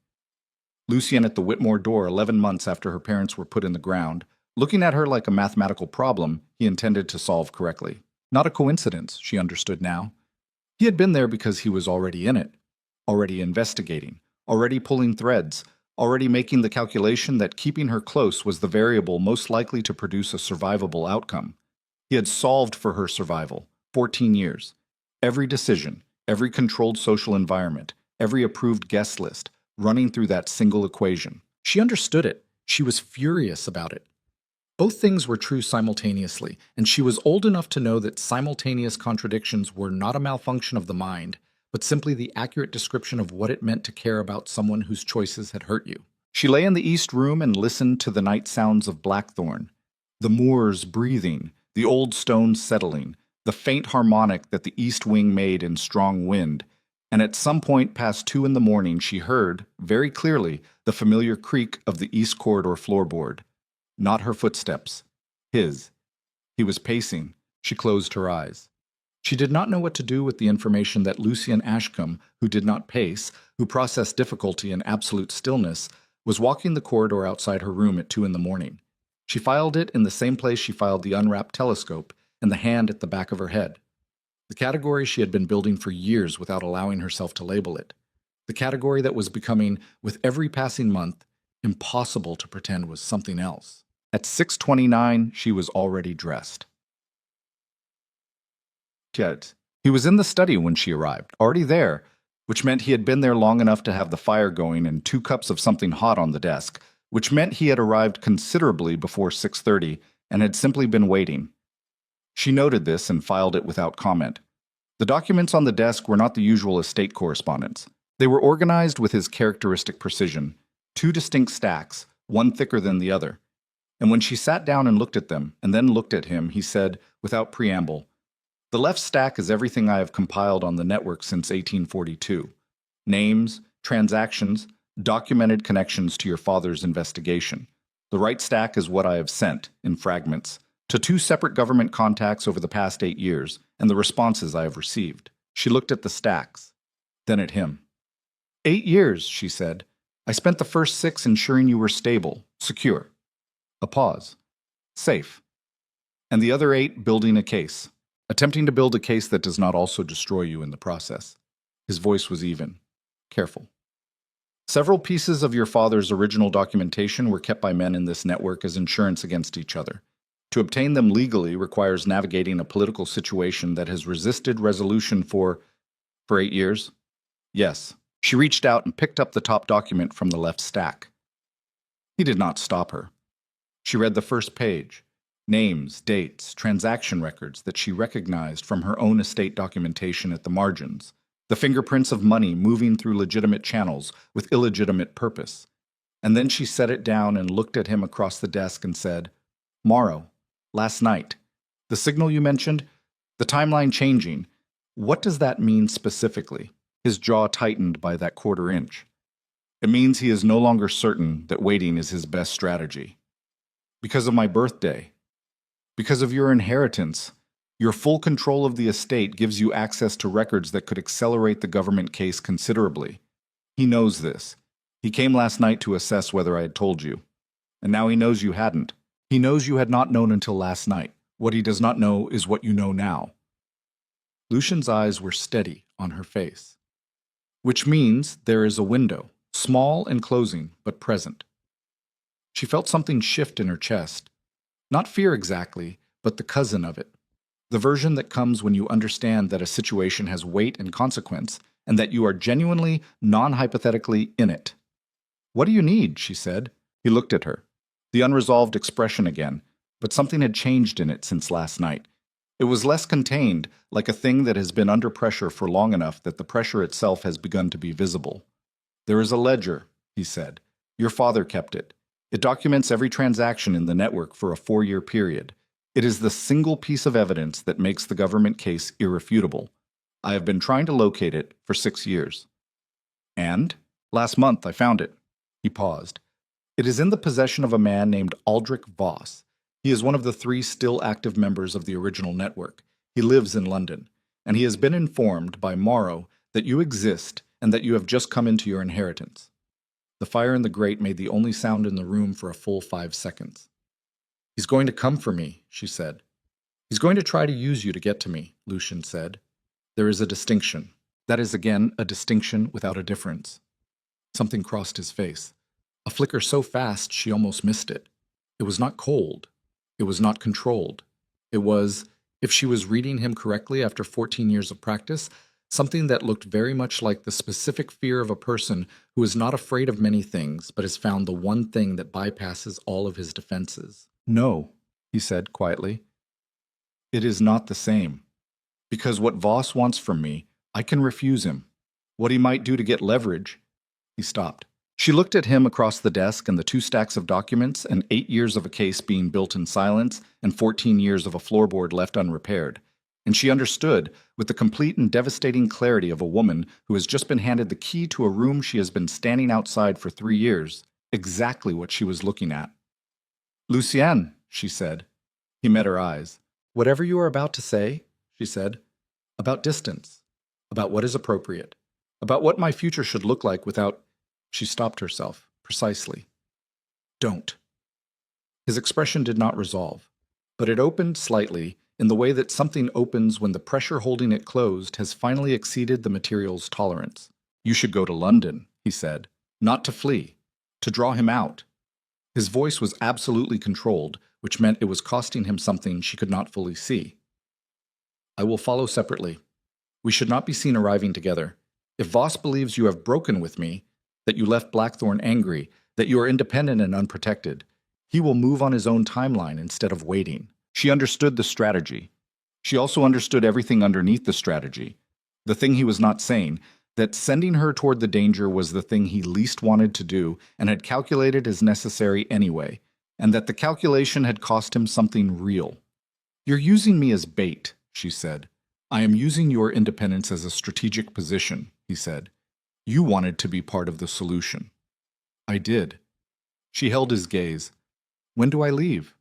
[SPEAKER 1] Lucien at the Whitmore door 11 months after her parents were put in the ground, looking at her like a mathematical problem he intended to solve correctly. Not a coincidence, she understood now. He had been there because he was already in it, already investigating, already pulling threads, already making the calculation that keeping her close was the variable most likely to produce a survivable outcome. He had solved for her survival, 14 years. Every decision, every controlled social environment, every approved guest list, running through that single equation. She understood it. She was furious about it. Both things were true simultaneously, and she was old enough to know that simultaneous contradictions were not a malfunction of the mind, but simply the accurate description of what it meant to care about someone whose choices had hurt you. She lay in the east room and listened to the night sounds of Blackthorn, the moors breathing, the old stones settling, the faint harmonic that the east wing made in strong wind, and at some point past 2 in the morning she heard, very clearly, the familiar creak of the east corridor floorboard. Not her footsteps. His. He was pacing. She closed her eyes. She did not know what to do with the information that Lucien Ashcombe, who did not pace, who processed difficulty in absolute stillness, was walking the corridor outside her room at 2 in the morning. She filed it in the same place she filed the unwrapped telescope, and the hand at the back of her head. The category she had been building for years without allowing herself to label it. The category that was becoming, with every passing month, impossible to pretend was something else. At 6:29, she was already dressed. Yet, he was in the study when she arrived, already there, which meant he had been there long enough to have the fire going and 2 cups of something hot on the desk, which meant he had arrived considerably before 6:30 and had simply been waiting. She noted this and filed it without comment. The documents on the desk were not the usual estate correspondence. They were organized with his characteristic precision, 2 distinct stacks, one thicker than the other. And when she sat down and looked at them, and then looked at him, he said, without preamble, The left stack is everything I have compiled on the network since 1842. Names, transactions, documented connections to your father's investigation. The right stack is what I have sent, in fragments, to 2 separate government contacts over the past 8 years, and the responses I have received. She looked at the stacks, then at him. 8 years, she said. I spent the first 6 ensuring you were stable, secure. A pause. Safe. And the other 8 building a case. Attempting to build a case that does not also destroy you in the process. His voice was even, careful. Several pieces of your father's original documentation were kept by men in this network as insurance against each other. To obtain them legally requires navigating a political situation that has resisted resolution for 8 years? Yes. She reached out and picked up the top document from the left stack. He did not stop her. She read the first page. Names, dates, transaction records that she recognized from her own estate documentation at the margins. The fingerprints of money moving through legitimate channels with illegitimate purpose. And then she set it down and looked at him across the desk and said, Morrow, last night. The signal you mentioned, the timeline changing. What does that mean specifically? His jaw tightened by that 1/4 inch. It means he is no longer certain that waiting is his best strategy. Because of my birthday. Because of your inheritance. Your full control of the estate gives you access to records that could accelerate the government case considerably. He knows this. He came last night to assess whether I had told you. And now he knows you hadn't. He knows you had not known until last night. What he does not know is what you know now. Lucian's eyes were steady on her face. Which means there is a window, small and closing, but present. She felt something shift in her chest. Not fear exactly, but the cousin of it. The version that comes when you understand that a situation has weight and consequence, and that you are genuinely, non-hypothetically in it. What do you need? She said. He looked at her. The unresolved expression again, but something had changed in it since last night. It was less contained, like a thing that has been under pressure for long enough that the pressure itself has begun to be visible. There is a ledger, he said. Your father kept it. It documents every transaction in the network for a 4-year period. It is the single piece of evidence that makes the government case irrefutable. I have been trying to locate it for 6 years. And? Last month I found it. He paused. It is in the possession of a man named Aldrich Voss. He is one of the 3 still active members of the original network. He lives in London, and he has been informed by Morrow that you exist and that you have just come into your inheritance. The fire in the grate made the only sound in the room for a full 5 seconds. He's going to come for me, she said. He's going to try to use you to get to me, Lucian said. There is a distinction. That is again a distinction without a difference. Something crossed his face. A flicker so fast she almost missed it. It was not cold. It was not controlled. It was, if she was reading him correctly after 14 years of practice, something that looked very much like the specific fear of a person who is not afraid of many things, but has found the one thing that bypasses all of his defenses. No, he said quietly. It is not the same. Because what Voss wants from me, I can refuse him. What he might do to get leverage. He stopped. She looked at him across the desk and the 2 stacks of documents and 8 years of a case being built in silence and 14 years of a floorboard left unrepaired. And she understood, with the complete and devastating clarity of a woman who has just been handed the key to a room she has been standing outside for 3 years, exactly what she was looking at. Lucienne, she said. He met her eyes. Whatever you are about to say, she said, about distance, about what is appropriate, about what my future should look like without... She stopped herself, precisely. Don't. His expression did not resolve, but it opened slightly in the way that something opens when the pressure holding it closed has finally exceeded the material's tolerance. You should go to London, he said, not to flee, to draw him out. His voice was absolutely controlled, which meant it was costing him something she could not fully see. I will follow separately. We should not be seen arriving together. If Voss believes you have broken with me, that you left Blackthorn angry, that you are independent and unprotected, he will move on his own timeline instead of waiting. She understood the strategy. She also understood everything underneath the strategy. The thing he was not saying, that sending her toward the danger was the thing he least wanted to do and had calculated as necessary anyway, and that the calculation had cost him something real. You're using me as bait, she said. I am using your independence as a strategic position, he said. You wanted to be part of the solution. I did. She held his gaze. When do I leave?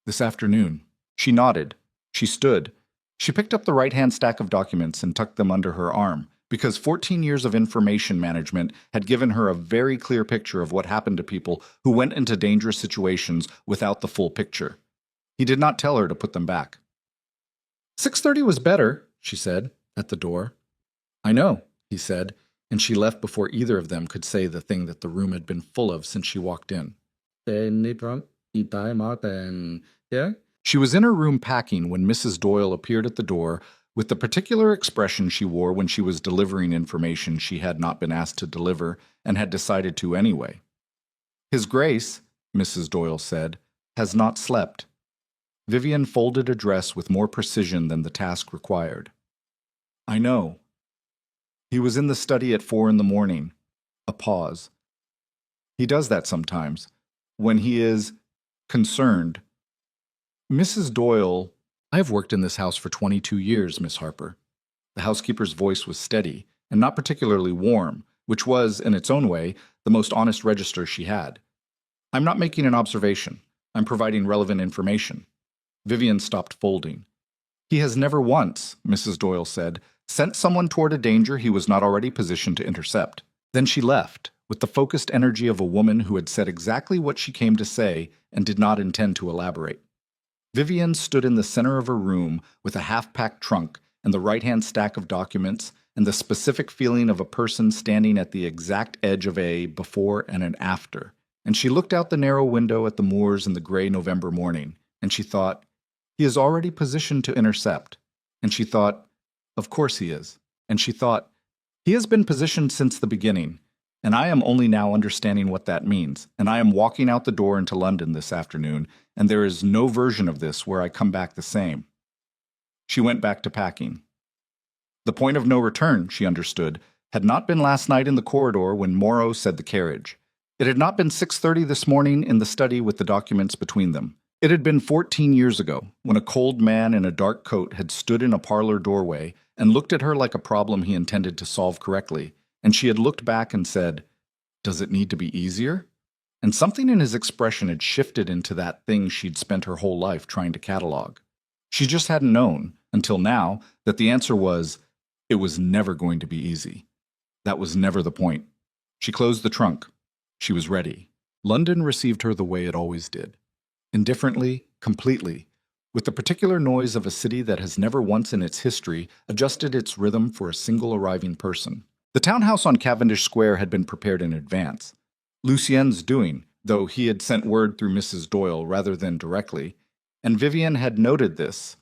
[SPEAKER 1] This afternoon. She nodded. She stood. She picked up the right-hand stack of documents and tucked them under her arm, because 14 years of information management had given her a very clear picture of what happened to people who went into dangerous situations without the full picture. He did not tell her to put them back. 6:30 was better, she said, at the door. I know, he said, and she left before either of them could say the thing that the room had been full of since she walked in. She was in her room packing when Mrs. Doyle appeared at the door with the particular expression she wore when she was delivering information she had not been asked to deliver and had decided to anyway. His Grace, Mrs. Doyle said, has not slept. Vivian folded a dress with more precision than the task required. I know. He was in the study at 4 a.m. A pause. He does that sometimes, when he is concerned. Mrs. Doyle, I have worked in this house for 22 years, Miss Harper. The housekeeper's voice was steady and not particularly warm, which was, in its own way, the most honest register she had. I'm not making an observation. I'm providing relevant information. Vivian stopped folding. He has never once, Mrs. Doyle said, sent someone toward a danger he was not already positioned to intercept. Then she left, with the focused energy of a woman who had said exactly what she came to say and did not intend to elaborate. Vivian stood in the center of her room with a half-packed trunk and the right-hand stack of documents and the specific feeling of a person standing at the exact edge of a before and an after. And she looked out the narrow window at the moors in the gray November morning, and she thought, he is already positioned to intercept. And she thought, of course he is. And she thought, he has been positioned since the beginning, and I am only now understanding what that means, and I am walking out the door into London this afternoon, and there is no version of this where I come back the same. She went back to packing. The point of no return, she understood, had not been last night in the corridor when Morrow said the carriage. It had not been 6:30 this morning in the study with the documents between them. It had been 14 years ago, when a cold man in a dark coat had stood in a parlor doorway and looked at her like a problem he intended to solve correctly, and she had looked back and said, does it need to be easier? And something in his expression had shifted into that thing she'd spent her whole life trying to catalog. She just hadn't known, until now, that the answer was, it was never going to be easy. That was never the point. She closed the trunk. She was ready. London received her the way it always did. Indifferently, completely, with the particular noise of a city that has never once in its history adjusted its rhythm for a single arriving person. The townhouse on Cavendish Square had been prepared in advance. Lucien's doing, though he had sent word through Mrs. Doyle rather than directly, and Vivian had noted this,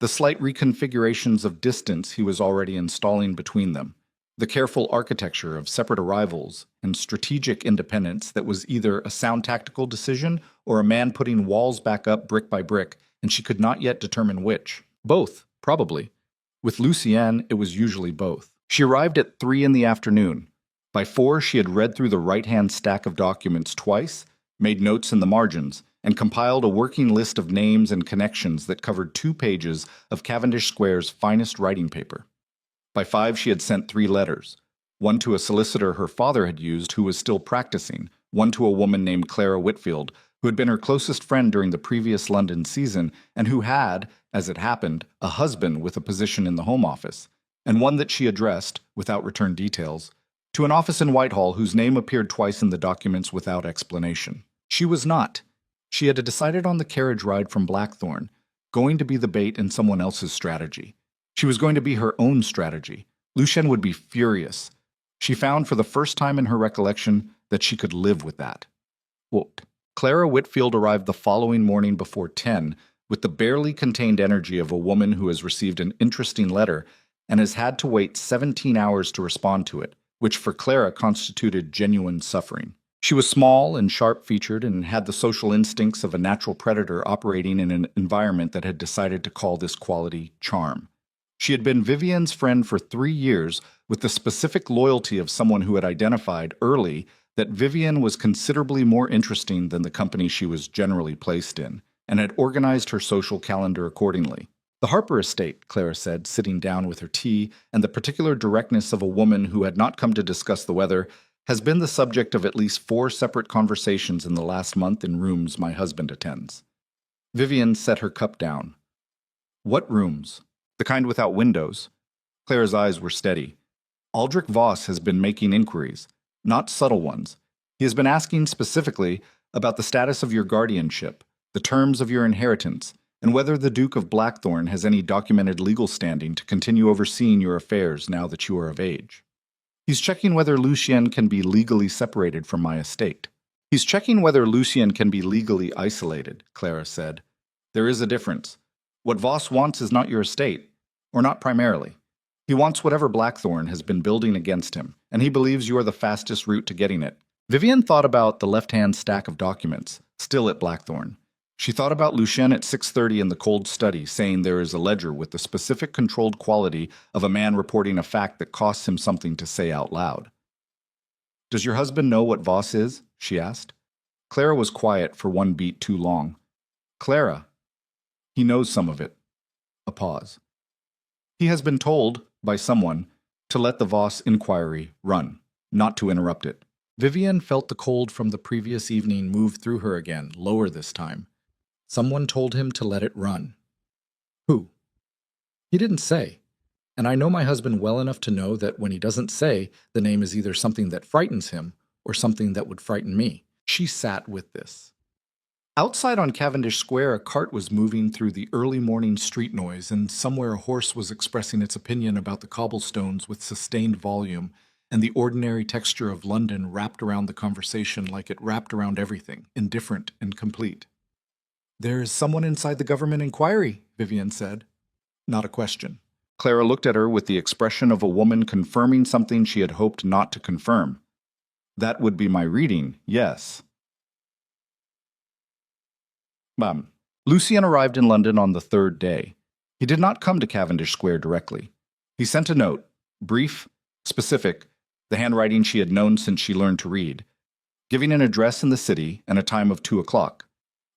[SPEAKER 1] the slight reconfigurations of distance he was already installing between them, the careful architecture of separate arrivals and strategic independence that was either a sound tactical decision or a man putting walls back up brick by brick, and she could not yet determine which. Both, probably. With Lucien, it was usually both. She arrived at 3 p.m. By 4, she had read through the right-hand stack of documents twice, made notes in the margins, and compiled a working list of names and connections that covered 2 pages of Cavendish Square's finest writing paper. By 5, she had sent 3 letters, one to a solicitor her father had used who was still practicing, one to a woman named Clara Whitfield, who had been her closest friend during the previous London season and who had, as it happened, a husband with a position in the Home Office, and one that she addressed, without return details, to an office in Whitehall whose name appeared twice in the documents without explanation. She was not. She had decided on the carriage ride from Blackthorn, going to be the bait in someone else's strategy. She was going to be her own strategy. Lucien would be furious. She found for the first time in her recollection that she could live with that. Quote, Clara Whitfield arrived the following morning before 10 with the barely contained energy of a woman who has received an interesting letter and has had to wait 17 hours to respond to it, which for Clara constituted genuine suffering. She was small and sharp-featured and had the social instincts of a natural predator operating in an environment that had decided to call this quality charm. She had been Vivian's friend for 3 years with the specific loyalty of someone who had identified early that Vivian was considerably more interesting than the company she was generally placed in, and had organized her social calendar accordingly. The Harper estate, Clara said, sitting down with her tea, and the particular directness of a woman who had not come to discuss the weather, has been the subject of at least 4 separate conversations in the last month in rooms my husband attends. Vivian set her cup down. What rooms? The kind without windows? Clara's eyes were steady. Aldrich Voss has been making inquiries, not subtle ones. He has been asking specifically about the status of your guardianship, the terms of your inheritance, and whether the Duke of Blackthorn has any documented legal standing to continue overseeing your affairs now that you are of age. He's checking whether Lucien can be legally separated from my estate. He's checking whether Lucien can be legally isolated, Clara said. There is a difference. What Voss wants is not your estate, or not primarily. He wants whatever Blackthorn has been building against him, and he believes you are the fastest route to getting it. Vivian thought about the left-hand stack of documents, still at Blackthorn. She thought about Lucien at 6:30 in the cold study, saying there is a ledger with the specific controlled quality of a man reporting a fact that costs him something to say out loud. Does your husband know what Voss is? She asked. Clara was quiet for one beat too long. Clara. He knows some of it. A pause. He has been told, by someone, to let the Voss inquiry run, not to interrupt it. Vivian felt the cold from the previous evening move through her again, lower this time. Someone told him to let it run. Who? He didn't say. And I know my husband well enough to know that when he doesn't say, the name is either something that frightens him or something that would frighten me. She sat with this. Outside on Cavendish Square, a cart was moving through the early morning street noise, and somewhere a horse was expressing its opinion about the cobblestones with sustained volume, and the ordinary texture of London wrapped around the conversation like it wrapped around everything, indifferent and complete. There is someone inside the government inquiry, Vivian said. Not a question. Clara looked at her with the expression of a woman confirming something she had hoped not to confirm. That would be my reading, yes. Lucien arrived in London on the 3rd day. He did not come to Cavendish Square directly. He sent a note, brief, specific, the handwriting she had known since she learned to read, giving an address in the city and a time of 2 o'clock.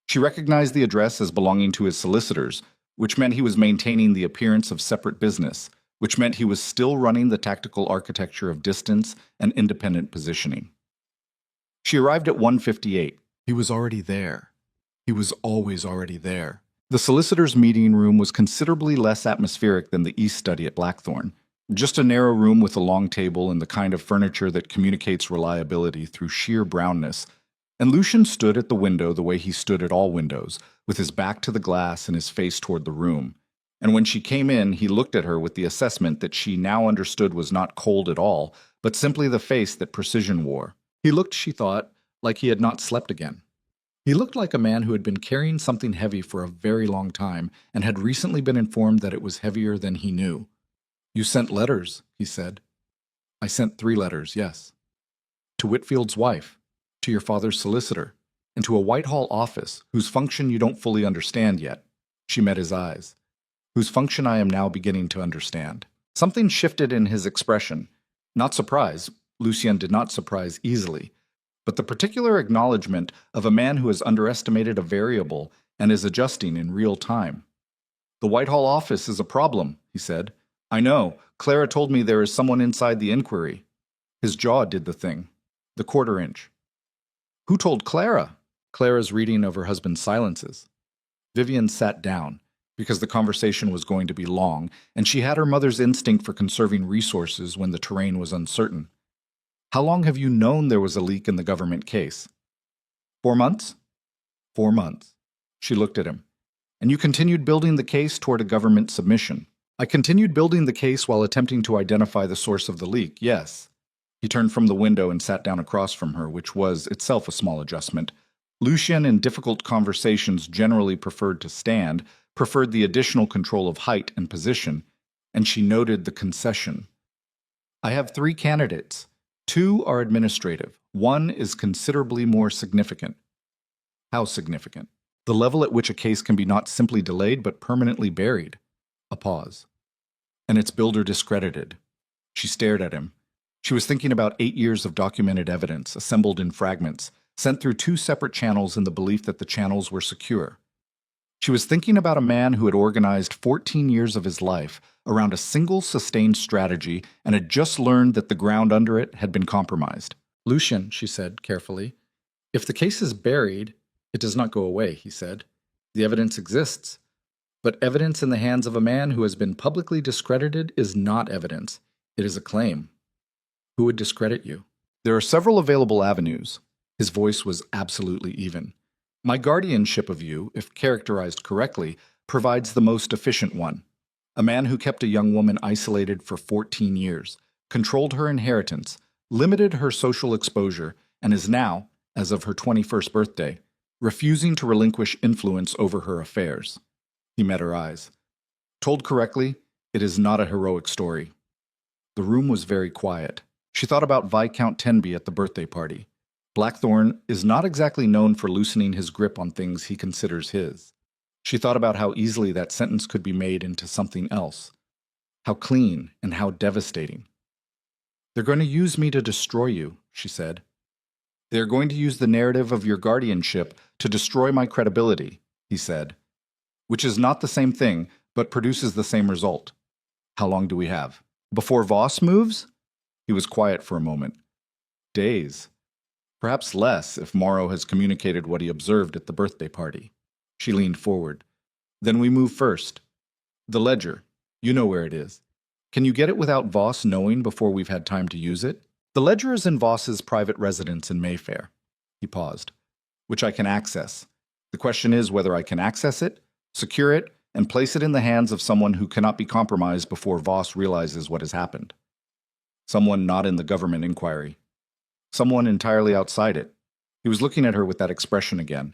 [SPEAKER 1] She recognized the address as belonging to his solicitors, which meant he was maintaining the appearance of separate business, which meant he was still running the tactical architecture of distance and independent positioning. She arrived at 1:58. He was already there. He was always already there. The solicitor's meeting room was considerably less atmospheric than the East Study at Blackthorn, just a narrow room with a long table and the kind of furniture that communicates reliability through sheer brownness. And Lucien stood at the window the way he stood at all windows, with his back to the glass and his face toward the room. And when she came in, he looked at her with the assessment that she now understood was not cold at all, but simply the face that Precision wore. He looked, she thought, like he had not slept again. He looked like a man who had been carrying something heavy for a very long time and had recently been informed that it was heavier than he knew. You sent letters, he said. I sent 3 letters, yes. To Whitfield's wife, to your father's solicitor, and to a Whitehall office whose function you don't fully understand yet. She met his eyes. Whose function I am now beginning to understand. Something shifted in his expression. Not surprise. Lucien did not surprise easily. But the particular acknowledgement of a man who has underestimated a variable and is adjusting in real time. The Whitehall office is a problem, he said. I know. Clara told me there is someone inside the inquiry. His jaw did the thing. The 1/4 inch. Who told Clara? Clara's reading of her husband's silences. Vivian sat down, because the conversation was going to be long, and she had her mother's instinct for conserving resources when the terrain was uncertain. How long have you known there was a leak in the government case? 4 months? 4 months. She looked at him. And you continued building the case toward a government submission. I continued building the case while attempting to identify the source of the leak, yes. He turned from the window and sat down across from her, which was itself a small adjustment. Lucien in difficult conversations generally preferred to stand, preferred the additional control of height and position, and she noted the concession. I have 3 candidates. 2 are administrative. 1 is considerably more significant. How significant? The level at which a case can be not simply delayed but permanently buried. A pause. And its builder discredited. She stared at him. She was thinking about 8 years of documented evidence, assembled in fragments, sent through 2 separate channels in the belief that the channels were secure. She was thinking about a man who had organized 14 years of his life around a single sustained strategy and had just learned that the ground under it had been compromised. Lucian, she said carefully, if the case is buried, it does not go away, he said. The evidence exists. But evidence in the hands of a man who has been publicly discredited is not evidence. It is a claim. Who would discredit you? There are several available avenues. His voice was absolutely even. My guardianship of you, if characterized correctly, provides the most efficient one. A man who kept a young woman isolated for 14 years, controlled her inheritance, limited her social exposure, and is now, as of her 21st birthday, refusing to relinquish influence over her affairs. He met her eyes. Told correctly, it is not a heroic story. The room was very quiet. She thought about Viscount Tenby at the birthday party. Blackthorne is not exactly known for loosening his grip on things he considers his. She thought about how easily that sentence could be made into something else. How clean and how devastating. They're going to use me to destroy you, she said. They're going to use the narrative of your guardianship to destroy my credibility, he said. Which is not the same thing, but produces the same result. How long do we have? Before Voss moves? He was quiet for a moment. Days. Perhaps less if Morrow has communicated what he observed at the birthday party. She leaned forward. Then we move first. The ledger. You know where it is. Can you get it without Voss knowing before we've had time to use it? The ledger is in Voss's private residence in Mayfair. He paused. Which I can access. The question is whether I can access it, secure it, and place it in the hands of someone who cannot be compromised before Voss realizes what has happened. Someone not in the government inquiry. Someone entirely outside it. He was looking at her with that expression again.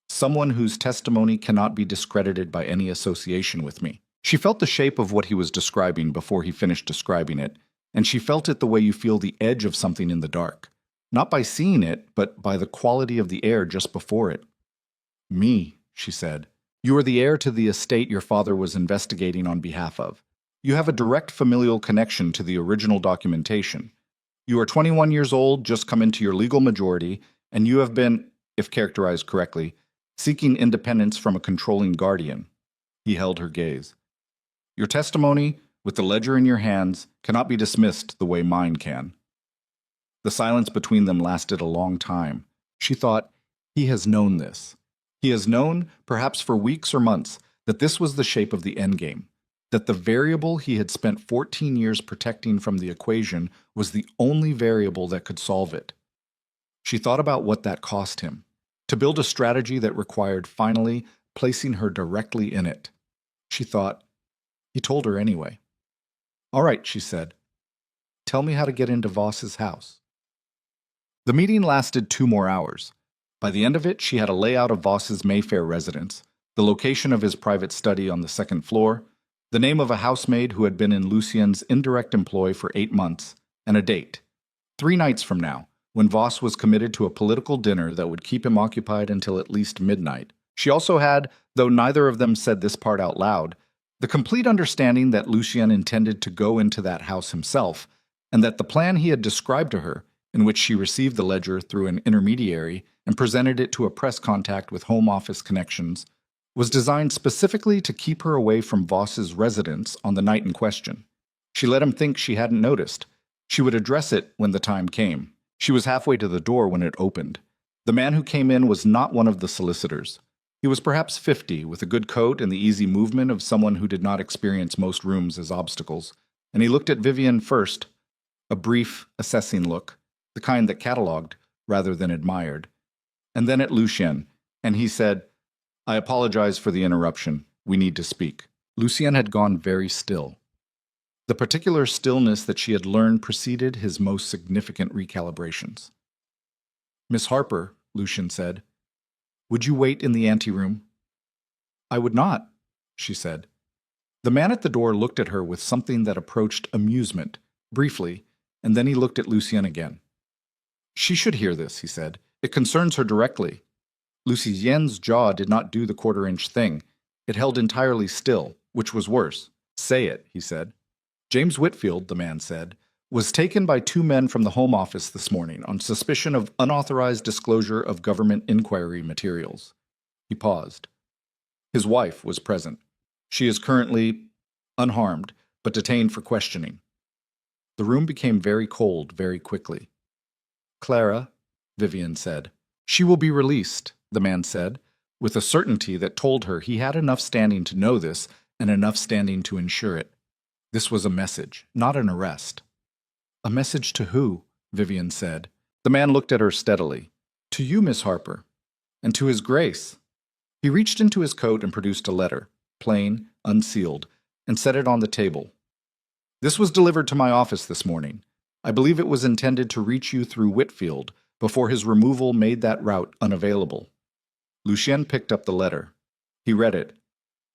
[SPEAKER 1] Someone whose testimony cannot be discredited by any association with me. She felt the shape of what he was describing before he finished describing it, and she felt it the way you feel the edge of something in the dark. Not by seeing it, but by the quality of the air just before it. Me, she said. You are the heir to the estate your father was investigating on behalf of. You have a direct familial connection to the original documentation. You are 21 years old, just come into your legal majority, and you have been, if characterized correctly, seeking independence from a controlling guardian. He held her gaze. Your testimony, with the ledger in your hands, cannot be dismissed the way mine can. The silence between them lasted a long time. She thought, he has known this. He has known, perhaps for weeks or months, that this was the shape of the endgame, that the variable he had spent 14 years protecting from the equation was the only variable that could solve it. She thought about what that cost him, to build a strategy that required finally placing her directly in it. She thought, he told her anyway. All right, she said. Tell me how to get into Voss's house. The meeting lasted 2 more hours. By the end of it, she had a layout of Voss's Mayfair residence, the location of his private study on the 2nd floor, the name of a housemaid who had been in Lucien's indirect employ for 8 months, and a date. 3 nights from now, when Voss was committed to a political dinner that would keep him occupied until at least midnight. She also had, though neither of them said this part out loud, the complete understanding that Lucien intended to go into that house himself, and that the plan he had described to her, in which she received the ledger through an intermediary and presented it to a press contact with Home Office connections, was designed specifically to keep her away from Voss's residence on the night in question. She let him think she hadn't noticed. She would address it when the time came. She was halfway to the door when it opened. The man who came in was not one of the solicitors. He was perhaps 50, with a good coat and the easy movement of someone who did not experience most rooms as obstacles, and he looked at Vivian first, a brief, assessing look, the kind that catalogued rather than admired, and then at Lucien, and he said, I apologize for the interruption. We need to speak. Lucien had gone very still. The particular stillness that she had learned preceded his most significant recalibrations. Miss Harper, Lucien said, would you wait in the anteroom? I would not, she said. The man at the door looked at her with something that approached amusement, briefly, and then he looked at Lucien again. She should hear this, he said. It concerns her directly. Lucien's jaw did not do the quarter-inch thing. It held entirely still, which was worse. Say it, he said. James Whitfield, the man said, was taken by 2 men from the Home Office this morning on suspicion of unauthorized disclosure of government inquiry materials. He paused. His wife was present. She is currently unharmed, but detained for questioning. The room became very cold very quickly. Clara, Vivian said. She will be released, the man said, with a certainty that told her he had enough standing to know this and enough standing to ensure it. This was a message, not an arrest. A message to who? Vivian said. The man looked at her steadily. To you, Miss Harper, and to His Grace. He reached into his coat and produced a letter, plain, unsealed, and set it on the table. This was delivered to my office this morning. I believe it was intended to reach you through Whitfield before his removal made that route unavailable. Lucien picked up the letter. He read it.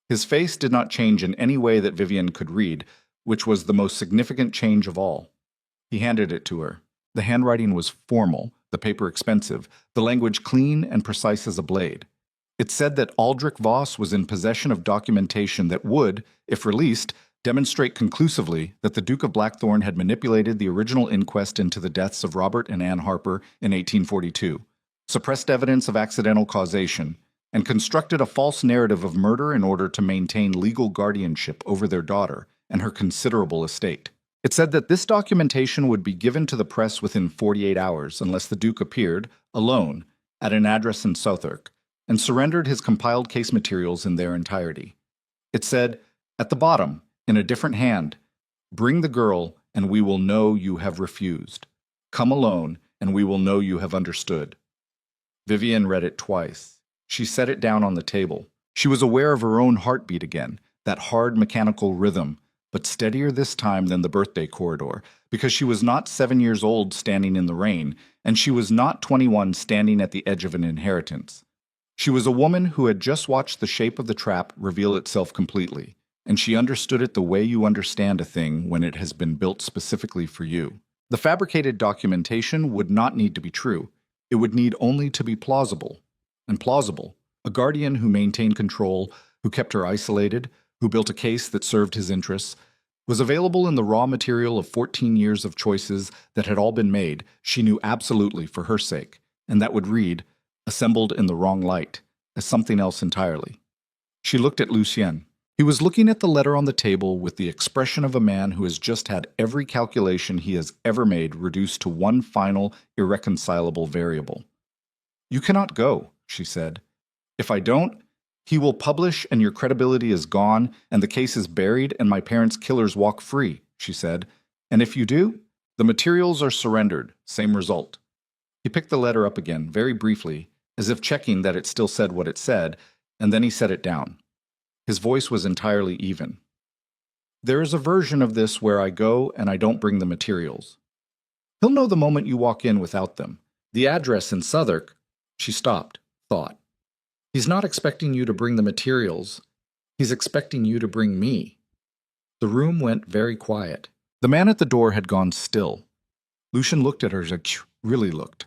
[SPEAKER 1] His face did not change in any way that Vivian could read, which was the most significant change of all. He handed it to her. The handwriting was formal, the paper expensive, the language clean and precise as a blade. It said that Aldrich Voss was in possession of documentation that would, if released, demonstrate conclusively that the Duke of Blackthorn had manipulated the original inquest into the deaths of Robert and Anne Harper in 1842, suppressed evidence of accidental causation, and constructed a false narrative of murder in order to maintain legal guardianship over their daughter and her considerable estate. It said that this documentation would be given to the press within 48 hours unless the Duke appeared, alone, at an address in Southwark, and surrendered his compiled case materials in their entirety. It said, at the bottom, in a different hand, bring the girl and we will know you have refused. Come alone and we will know you have understood. Vivian read it twice. She set it down on the table. She was aware of her own heartbeat again, that hard mechanical rhythm, but steadier this time than the birthday corridor, because she was not 7 years old standing in the rain, and she was not 21 standing at the edge of an inheritance. She was a woman who had just watched the shape of the trap reveal itself completely, and she understood it the way you understand a thing when it has been built specifically for you. The fabricated documentation would not need to be true. It would need only to be plausible. And plausible, a guardian who maintained control, who kept her isolated, who built a case that served his interests, was available in the raw material of 14 years of choices that had all been made, she knew absolutely for her sake, and that would read, assembled in the wrong light, as something else entirely. She looked at Lucien. He was looking at the letter on the table with the expression of a man who has just had every calculation he has ever made reduced to one final, irreconcilable variable. You cannot go, she said. If I don't, he will publish and your credibility is gone and the case is buried and my parents' killers walk free, she said. And if you do, the materials are surrendered, same result. He picked the letter up again, very briefly, as if checking that it still said what it said, and then he set it down. His voice was entirely even. There is a version of this where I go and I don't bring the materials. He'll know the moment you walk in without them. The address in Southwark. She stopped, thought. He's not expecting you to bring the materials. He's expecting you to bring me. The room went very quiet. The man at the door had gone still. Lucien looked at her as really looked.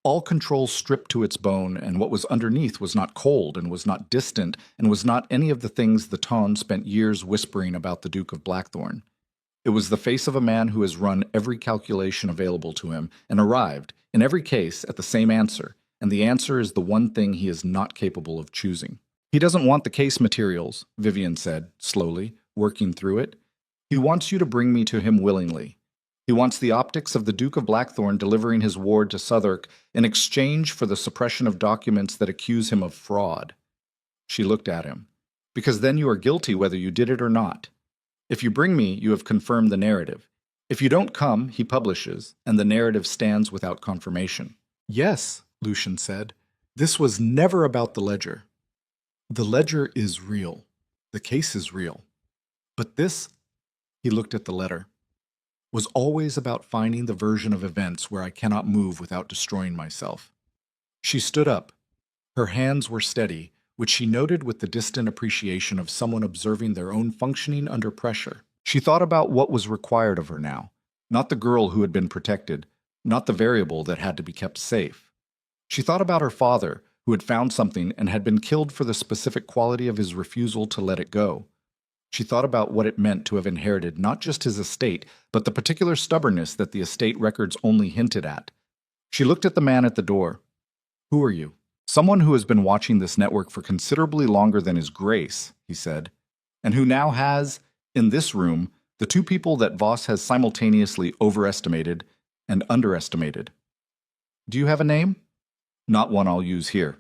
[SPEAKER 1] All control stripped to its bone, and what was underneath was not cold and was not distant and was not any of the things the Ton spent years whispering about the Duke of Blackthorn. It was the face of a man who has run every calculation available to him and arrived, in every case, at the same answer, and the answer is the one thing he is not capable of choosing. He doesn't want the case materials, Vivian said, slowly, working through it. He wants you to bring me to him willingly. He wants the optics of the Duke of Blackthorn delivering his ward to Southwark in exchange for the suppression of documents that accuse him of fraud. She looked at him. Because then you are guilty whether you did it or not. If you bring me, you have confirmed the narrative. If you don't come, he publishes, and the narrative stands without confirmation. Yes, Lucien said. This was never about the ledger. The ledger is real. The case is real. But this, he looked at the letter, was always about finding the version of events where I cannot move without destroying myself. She stood up. Her hands were steady, which she noted with the distant appreciation of someone observing their own functioning under pressure. She thought about what was required of her now, not the girl who had been protected, not the variable that had to be kept safe. She thought about her father, who had found something and had been killed for the specific quality of his refusal to let it go. She thought about what it meant to have inherited not just his estate, but the particular stubbornness that the estate records only hinted at. She looked at the man at the door. Who are you? Someone who has been watching this network for considerably longer than His Grace, he said, and who now has, in this room, the two people that Voss has simultaneously overestimated and underestimated. Do you have a name? Not one I'll use here.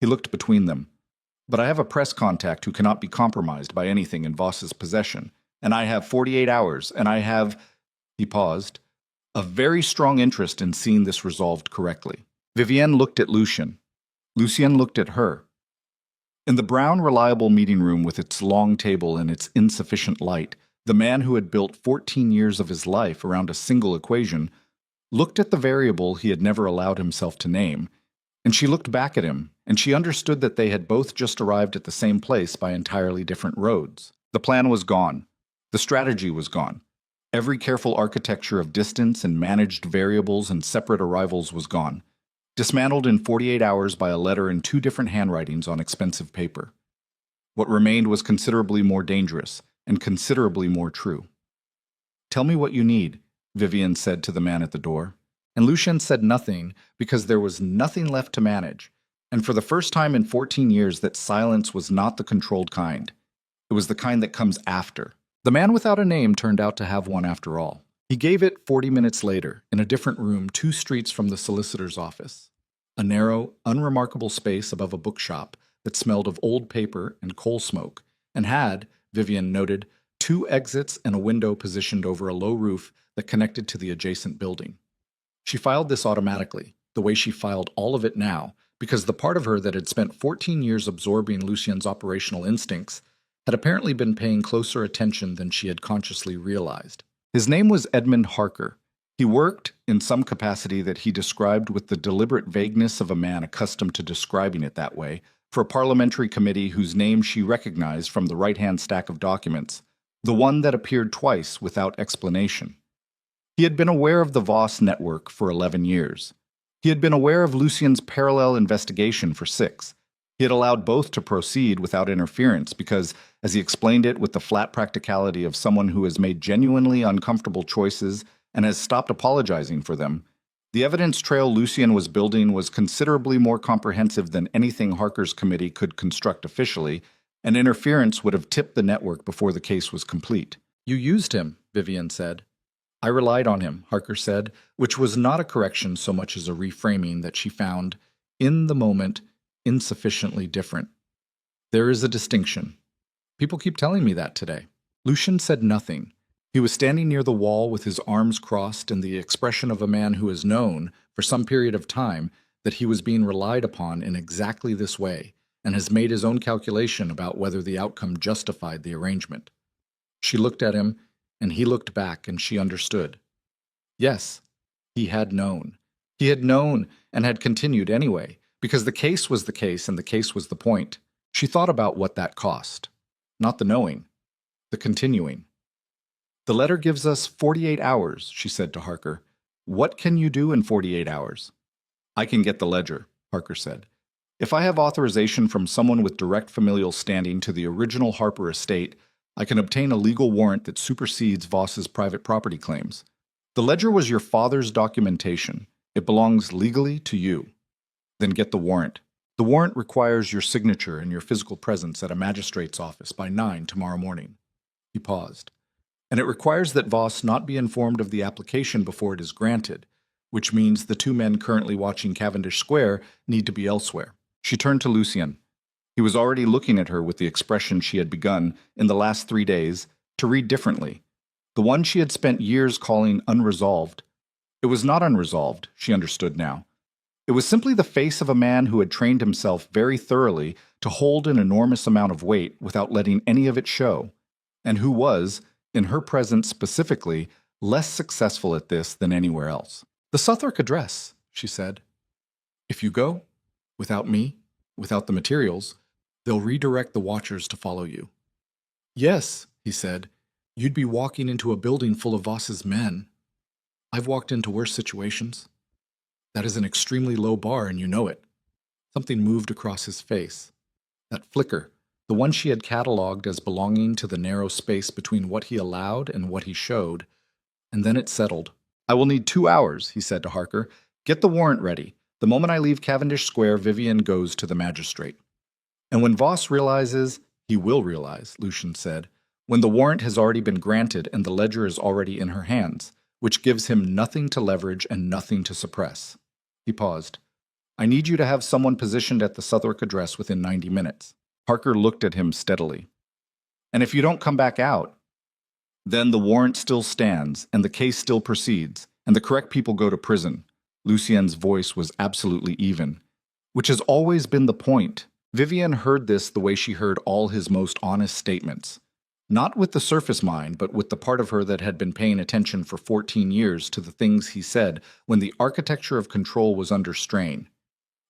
[SPEAKER 1] He looked between them. But I have a press contact who cannot be compromised by anything in Voss's possession, and I have 48 hours, and I have, he paused, a very strong interest in seeing this resolved correctly. Vivienne looked at Lucien. Lucien looked at her. In the brown, reliable meeting room with its long table and its insufficient light, the man who had built 14 years of his life around a single equation looked at the variable he had never allowed himself to name, and she looked back at him, and she understood that they had both just arrived at the same place by entirely different roads. The plan was gone. The strategy was gone. Every careful architecture of distance and managed variables and separate arrivals was gone, dismantled in 48 hours by a letter in two different handwritings on expensive paper. What remained was considerably more dangerous and considerably more true. "Tell me what you need," Vivienne said to the man at the door. And Lucien said nothing because there was nothing left to manage, and for the first time in 14 years that silence was not the controlled kind. It was the kind that comes after. The man without a name turned out to have one after all. He gave it 40 minutes later, in a different room 2 streets from the solicitor's office. A narrow, unremarkable space above a bookshop that smelled of old paper and coal smoke, and had, Vivienne noted, 2 exits and a window positioned over a low roof that connected to the adjacent building. She filed this automatically, the way she filed all of it now, because the part of her that had spent 14 years absorbing Lucien's operational instincts had apparently been paying closer attention than she had consciously realized. His name was Edmund Harker. He worked, in some capacity that he described with the deliberate vagueness of a man accustomed to describing it that way, for a parliamentary committee whose name she recognized from the right-hand stack of documents, the one that appeared twice without explanation. He had been aware of the Voss network for 11 years. He had been aware of Lucien's parallel investigation for 6. He had allowed both to proceed without interference because, as he explained it with the flat practicality of someone who has made genuinely uncomfortable choices and has stopped apologizing for them, the evidence trail Lucien was building was considerably more comprehensive than anything Harker's committee could construct officially, and interference would have tipped the network before the case was complete. "You used him," Vivienne said. "I relied on him," Harker said, which was not a correction so much as a reframing that she found, in the moment, insufficiently different. There is a distinction. People keep telling me that today. Lucien said nothing. He was standing near the wall with his arms crossed and the expression of a man who has known, for some period of time, that he was being relied upon in exactly this way, and has made his own calculation about whether the outcome justified the arrangement. She looked at him, and he looked back, and she understood. Yes, he had known. He had known and had continued anyway, because the case was the case and the case was the point. She thought about what that cost. Not the knowing, the continuing. "The letter gives us 48 hours, she said to Harker. "What can you do in 48 hours? "I can get the ledger," Harker said. "If I have authorization from someone with direct familial standing to the original Harper estate, I can obtain a legal warrant that supersedes Voss's private property claims. The ledger was your father's documentation. It belongs legally to you. Then get the warrant. The warrant requires your signature and your physical presence at a magistrate's office by 9 tomorrow morning." He paused. "And it requires that Voss not be informed of the application before it is granted, which means the 2 men currently watching Cavendish Square need to be elsewhere." She turned to Lucien. He was already looking at her with the expression she had begun, in the last 3 days, to read differently, the one she had spent years calling unresolved. It was not unresolved, she understood now. It was simply the face of a man who had trained himself very thoroughly to hold an enormous amount of weight without letting any of it show, and who was, in her presence specifically, less successful at this than anywhere else. "The Southwark address," she said. "If you go, without me, without the materials, they'll redirect the watchers to follow you." "Yes," he said, "you'd be walking into a building full of Voss's men. I've walked into worse situations. That is an extremely low bar, and you know it." Something moved across his face. That flicker, the one she had catalogued as belonging to the narrow space between what he allowed and what he showed, and then it settled. "I will need 2 hours," he said to Harker. "Get the warrant ready. The moment I leave Cavendish Square, Vivian goes to the magistrate. And when Voss realizes, he will realize, Lucian said, when the warrant has already been granted and the ledger is already in her hands, which gives him nothing to leverage and nothing to suppress. He paused. I need you to have someone positioned at the Southwark address within 90 minutes. Harker looked at him steadily. And if you don't come back out, then the warrant still stands, and the case still proceeds, and the correct people go to prison. Lucien's voice was absolutely even. Which has always been the point. Vivian heard this the way she heard all his most honest statements. Not with the surface mind, but with the part of her that had been paying attention for 14 years to the things he said when the architecture of control was under strain.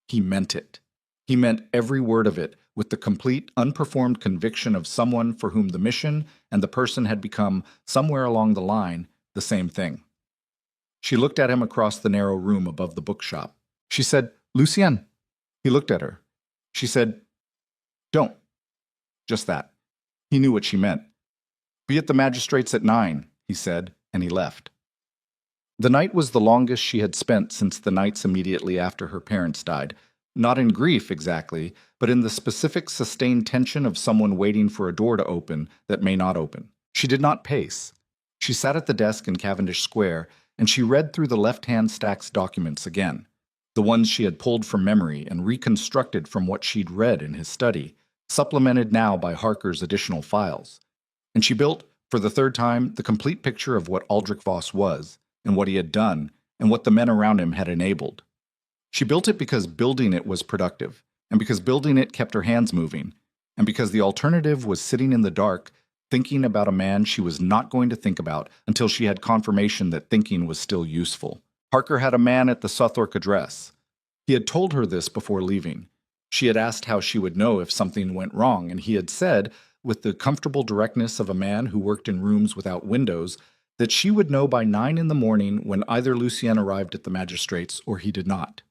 [SPEAKER 1] He meant it. He meant every word of it, with the complete, unperformed conviction of someone for whom the mission and the person had become, somewhere along the line, the same thing. She looked at him across the narrow room above the bookshop. She said, Lucien. He looked at her. She said, Don't. Just that. He knew what she meant. Be at the magistrate's at 9, he said, and he left. The night was the longest she had spent since the nights immediately after her parents died. Not in grief, exactly, but in the specific sustained tension of someone waiting for a door to open that may not open. She did not pace. She sat at the desk in Cavendish Square, and she read through the left-hand stack's documents again, the ones she had pulled from memory and reconstructed from what she'd read in his study, supplemented now by Harker's additional files. And she built, for the third time, the complete picture of what Aldrich Voss was, and what he had done, and what the men around him had enabled. She built it because building it was productive, and because building it kept her hands moving, and because the alternative was sitting in the dark, thinking about a man she was not going to think about until she had confirmation that thinking was still useful. Harker had a man at the Southwark address. He had told her this before leaving. She had asked how she would know if something went wrong, and he had said, with the comfortable directness of a man who worked in rooms without windows, that she would know by 9 in the morning when either Lucien arrived at the magistrate's or he did not.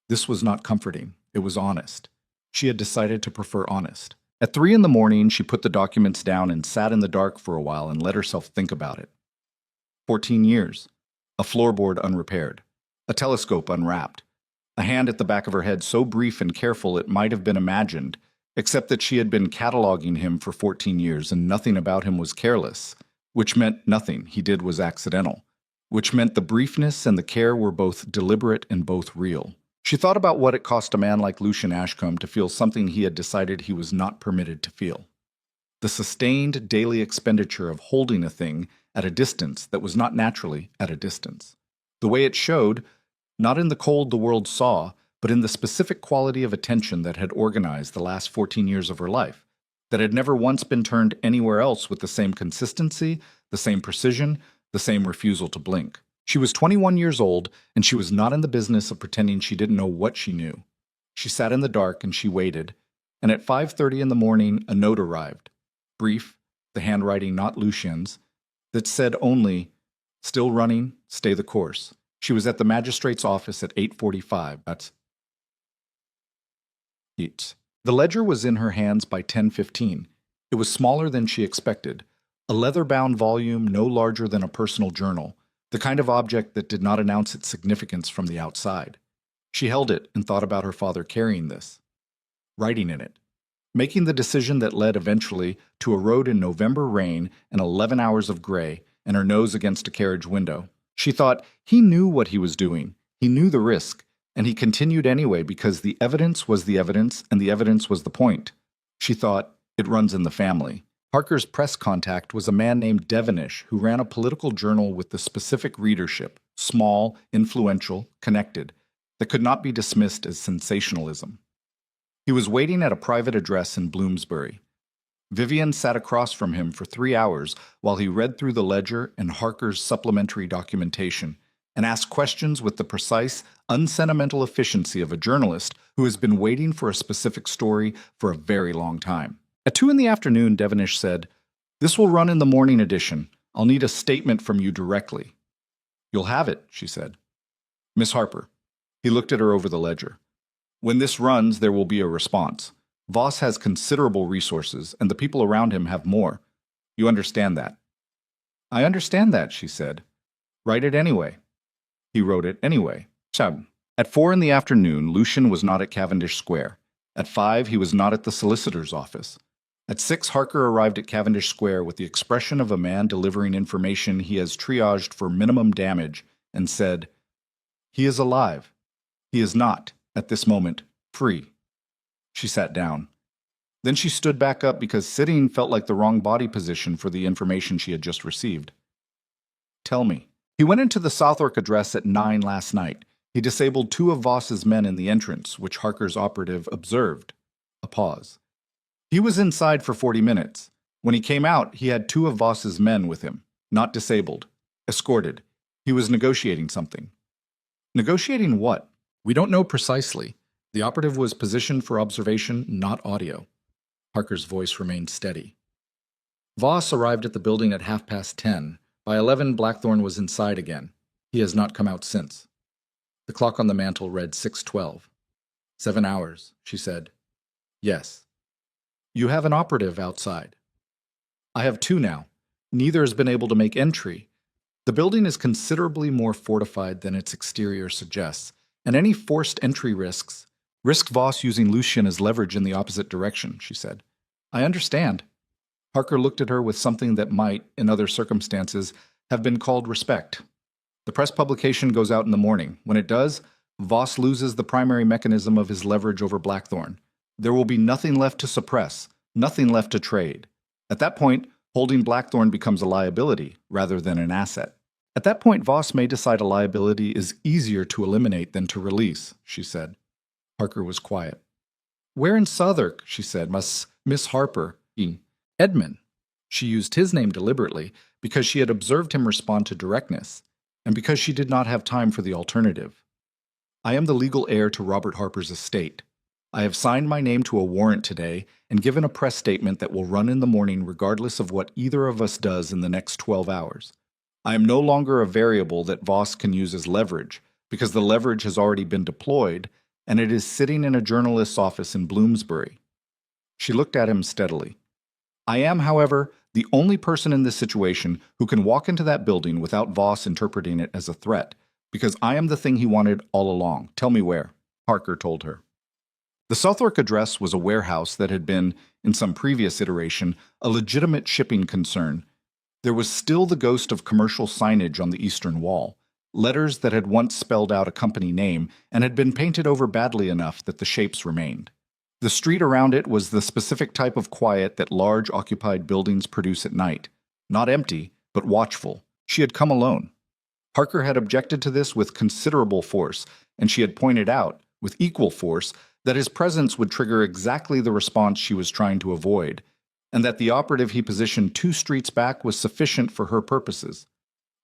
[SPEAKER 1] This was not comforting. It was honest. She had decided to prefer honest. At 3 in the morning, she put the documents down and sat in the dark for a while and let herself think about it. 14 years. A floorboard unrepaired. A telescope unwrapped. A hand at the back of her head so brief and careful it might have been imagined, except that she had been cataloging him for 14 years and nothing about him was careless, which meant nothing he did was accidental, which meant the briefness and the care were both deliberate and both real. She thought about what it cost a man like Lucien Ashcombe to feel something he had decided he was not permitted to feel. The sustained daily expenditure of holding a thing at a distance that was not naturally at a distance. The way it showed, not in the cold the world saw, but in the specific quality of attention that had organized the last 14 years of her life, that had never once been turned anywhere else with the same consistency, the same precision, the same refusal to blink. She was 21 years old, and she was not in the business of pretending she didn't know what she knew. She sat in the dark and she waited, and at 5:30 in the morning a note arrived, brief, the handwriting not Lucien's, that said only, "Still running, stay the course." She was at the magistrate's office at 8:45. That's it. The ledger was in her hands by 10:15. It was smaller than she expected, a leather-bound volume no larger than a personal journal, the kind of object that did not announce its significance from the outside. She held it and thought about her father carrying this, writing in it, making the decision that led eventually to a road in November rain and 11 hours of gray and her nose against a carriage window. She thought, he knew what he was doing, he knew the risk, and he continued anyway because the evidence was the evidence and the evidence was the point. She thought, it runs in the family. Harker's press contact was a man named Devenish who ran a political journal with the specific readership, small, influential, connected, that could not be dismissed as sensationalism. He was waiting at a private address in Bloomsbury. Vivian sat across from him for 3 hours while he read through the ledger and Harker's supplementary documentation and asked questions with the precise, unsentimental efficiency of a journalist who has been waiting for a specific story for a very long time. At 2 in the afternoon, Devenish said, "This will run in the morning edition. I'll need a statement from you directly." "You'll have it," she said. "Miss Harper." He looked at her over the ledger. "When this runs, there will be a response. Voss has considerable resources, and the people around him have more. You understand that?" "I understand that," she said. "Write it anyway." He wrote it anyway. Chab. At 4 in the afternoon, Lucian was not at Cavendish Square. At 5, he was not at the solicitor's office. At 6, Harker arrived at Cavendish Square with the expression of a man delivering information he has triaged for minimum damage and said, "He is alive. He is not, at this moment, free." She sat down. Then she stood back up because sitting felt like the wrong body position for the information she had just received. "Tell me." He went into the Southwark address at 9 last night. He disabled 2 of Voss's men in the entrance, which Harker's operative observed. A pause. He was inside for 40 minutes. When he came out, he had 2 of Voss's men with him, not disabled, escorted. He was negotiating something. Negotiating what? We don't know precisely. The operative was positioned for observation, not audio. Harker's voice remained steady. Voss arrived at the building at 10:30. By 11, Blackthorne was inside again. He has not come out since. The clock on the mantel read 6:12. 7 hours, she said. Yes. You have an operative outside. I have 2 now. Neither has been able to make entry. The building is considerably more fortified than its exterior suggests, and any forced entry risk Voss using Lucian as leverage in the opposite direction, she said. I understand. Harker looked at her with something that might, in other circumstances, have been called respect. The press publication goes out in the morning. When it does, Voss loses the primary mechanism of his leverage over Blackthorne. There will be nothing left to suppress, nothing left to trade. At that point, holding Blackthorne becomes a liability rather than an asset. At that point, Voss may decide a liability is easier to eliminate than to release, she said. Harker was quiet. Where in Southwark, she said, must Miss Harper be? Edmund. She used his name deliberately because she had observed him respond to directness, and because she did not have time for the alternative. I am the legal heir to Robert Harper's estate. I have signed my name to a warrant today and given a press statement that will run in the morning regardless of what either of us does in the next 12 hours. I am no longer a variable that Voss can use as leverage, because the leverage has already been deployed, and it is sitting in a journalist's office in Bloomsbury. She looked at him steadily. I am, however, the only person in this situation who can walk into that building without Voss interpreting it as a threat, because I am the thing he wanted all along. Tell me where, Harker told her. The Southwark address was a warehouse that had been, in some previous iteration, a legitimate shipping concern. There was still the ghost of commercial signage on the eastern wall, letters that had once spelled out a company name and had been painted over badly enough that the shapes remained. The street around it was the specific type of quiet that large occupied buildings produce at night, not empty, but watchful. She had come alone. Harker had objected to this with considerable force, and she had pointed out, with equal force, that his presence would trigger exactly the response she was trying to avoid, and that the operative he positioned 2 streets back was sufficient for her purposes.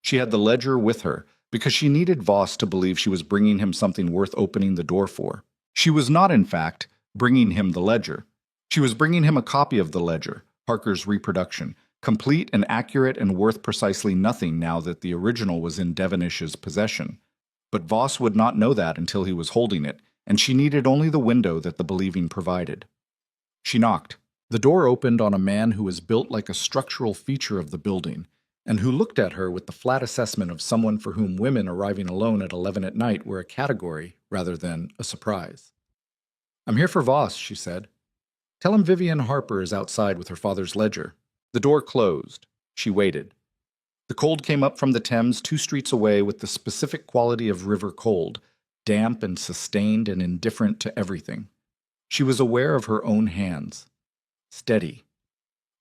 [SPEAKER 1] She had the ledger with her, because she needed Voss to believe she was bringing him something worth opening the door for. She was not, in fact, bringing him the ledger. She was bringing him a copy of the ledger, Harker's reproduction, complete and accurate and worth precisely nothing now that the original was in Devonish's possession. But Voss would not know that until he was holding it, and she needed only the window that the believing provided. She knocked. The door opened on a man who was built like a structural feature of the building, and who looked at her with the flat assessment of someone for whom women arriving alone at 11 at night were a category rather than a surprise. I'm here for Voss, she said. Tell him Vivian Harper is outside with her father's ledger. The door closed. She waited. The cold came up from the Thames 2 streets away with the specific quality of river cold, damp and sustained and indifferent to everything. She was aware of her own hands. Steady.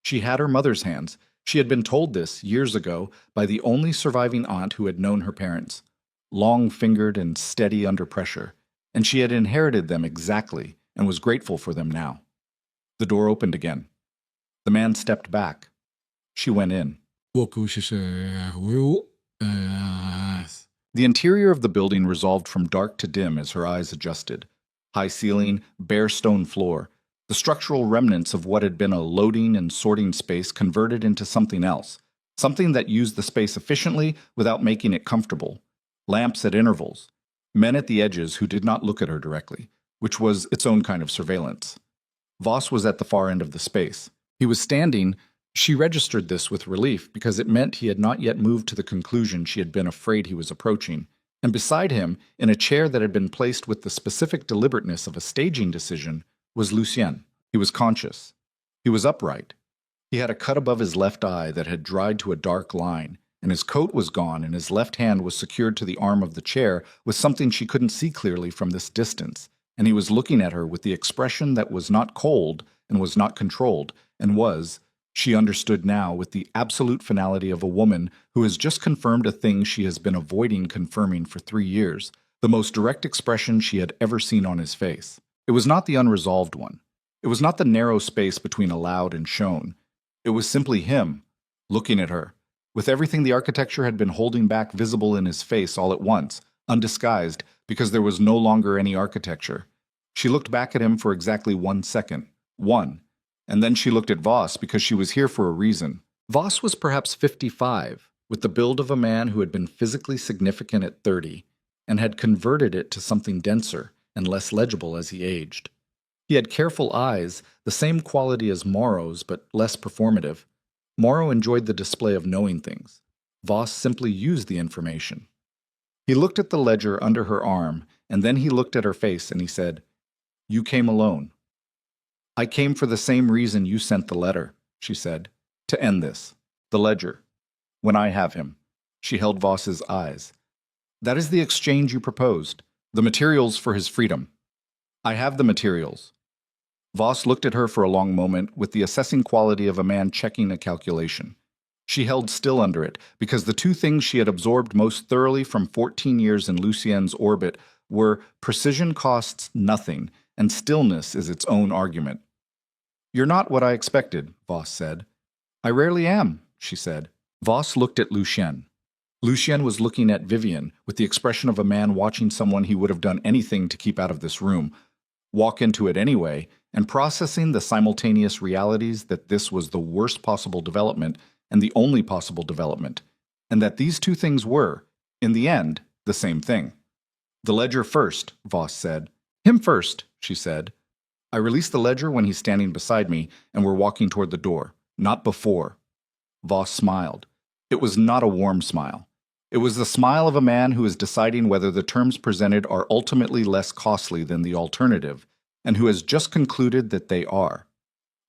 [SPEAKER 1] She had her mother's hands. She had been told this years ago by the only surviving aunt who had known her parents, long-fingered and steady under pressure, and she had inherited them exactly and was grateful for them now. The door opened again. The man stepped back. She went in. The interior of the building resolved from dark to dim as her eyes adjusted. High ceiling, bare stone floor, the structural remnants of what had been a loading and sorting space converted into something else, something that used the space efficiently without making it comfortable. Lamps at intervals, men at the edges who did not look at her directly, which was its own kind of surveillance. Voss was at the far end of the space. He was standing. She registered this with relief because it meant he had not yet moved to the conclusion she had been afraid he was approaching, And beside him, in a chair that had been placed with the specific deliberateness of a staging decision, was Lucien. He was conscious. He was upright. He had a cut above his left eye that had dried to a dark line, and his coat was gone, and his left hand was secured to the arm of the chair with something she couldn't see clearly from this distance, and he was looking at her with the expression that was not cold and was not controlled, and was, she understood now, with the absolute finality of a woman who has just confirmed a thing she has been avoiding confirming for 3 years, the most direct expression she had ever seen on his face. It was not the unresolved one. It was not the narrow space between allowed and shown. It was simply him, looking at her, with everything the architecture had been holding back visible in his face all at once, undisguised, because there was no longer any architecture. She looked back at him for exactly 1 second. One. And then she looked at Voss because she was here for a reason. Voss was perhaps 55, with the build of a man who had been physically significant at 30, and had converted it to something denser and less legible as he aged. He had careful eyes, the same quality as Moreau's, but less performative. Moreau enjoyed the display of knowing things. Voss simply used the information. He looked at the ledger under her arm, and then he looked at her face and he said, "You came alone." "I came for the same reason you sent the letter," she said, "to end this. The ledger. When I have him." She held Voss's eyes. "That is the exchange you proposed. The materials for his freedom." "I have the materials." Voss looked at her for a long moment with the assessing quality of a man checking a calculation. She held still under it, because the two things she had absorbed most thoroughly from 14 years in Lucien's orbit were precision costs nothing, and stillness is its own argument. "You're not what I expected," Voss said. "I rarely am," she said. Voss looked at Lucien. Lucien was looking at Vivian with the expression of a man watching someone he would have done anything to keep out of this room, walk into it anyway, and processing the simultaneous realities that this was the worst possible development and the only possible development, and that these two things were, in the end, the same thing. "The ledger first," Voss said. "Him first," she said. "I released the ledger when he's standing beside me and we're walking toward the door, not before." Voss smiled. It was not a warm smile. It was the smile of a man who is deciding whether the terms presented are ultimately less costly than the alternative, and who has just concluded that they are.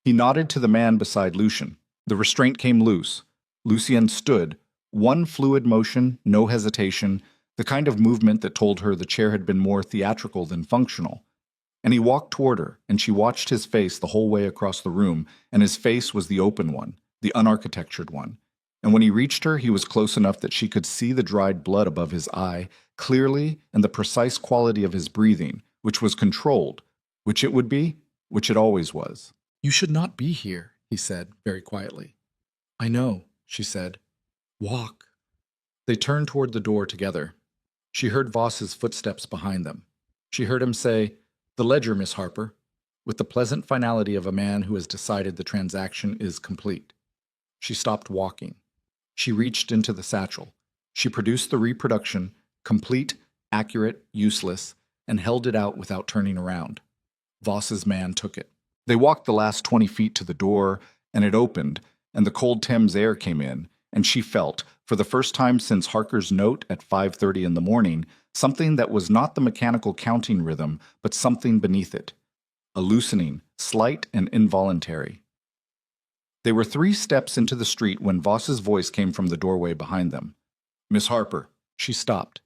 [SPEAKER 1] He nodded to the man beside Lucien. The restraint came loose. Lucien stood, one fluid motion, no hesitation, the kind of movement that told her the chair had been more theatrical than functional. And he walked toward her, and she watched his face the whole way across the room, and his face was the open one, the unarchitectured one. And when he reached her, he was close enough that she could see the dried blood above his eye, clearly, and the precise quality of his breathing, which was controlled, which it would be, which it always was. "You should not be here," he said, very quietly. "I know," she said. "Walk." They turned toward the door together. She heard Voss's footsteps behind them. She heard him say, "The ledger, Miss Harper," with the pleasant finality of a man who has decided the transaction is complete. She stopped walking. She reached into the satchel. She produced the reproduction, complete, accurate, useless, and held it out without turning around. Voss's man took it. They walked the last 20 feet to the door, and it opened, and the cold Thames air came in, and she felt, for the first time since Harker's note at 5:30 in the morning, something that was not the mechanical counting rhythm, but something beneath it. A loosening, slight and involuntary. They were 3 steps into the street when Voss's voice came from the doorway behind them. "Miss Harper." She stopped.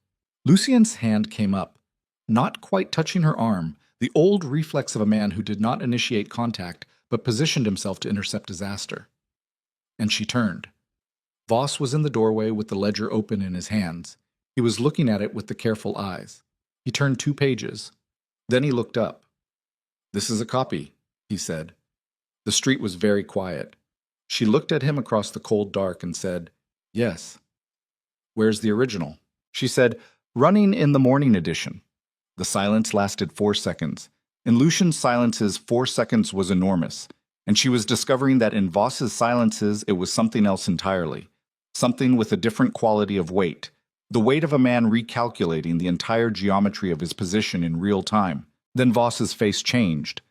[SPEAKER 1] Lucien's hand came up, not quite touching her arm, the old reflex of a man who did not initiate contact, but positioned himself to intercept disaster. And she turned. Voss was in the doorway with the ledger open in his hands. He was looking at it with the careful eyes. He turned 2 pages. Then he looked up. "This is a copy," he said. The street was very quiet. She looked at him across the cold dark and said, "Yes." "Where's the original?" She said, "Running in the morning edition." The silence lasted 4 seconds. In Lucien's silences, 4 seconds was enormous, and she was discovering that in Voss's silences it was something else entirely, something with a different quality of weight, the weight of a man recalculating the entire geometry of his position in real time. Then Voss's face changed.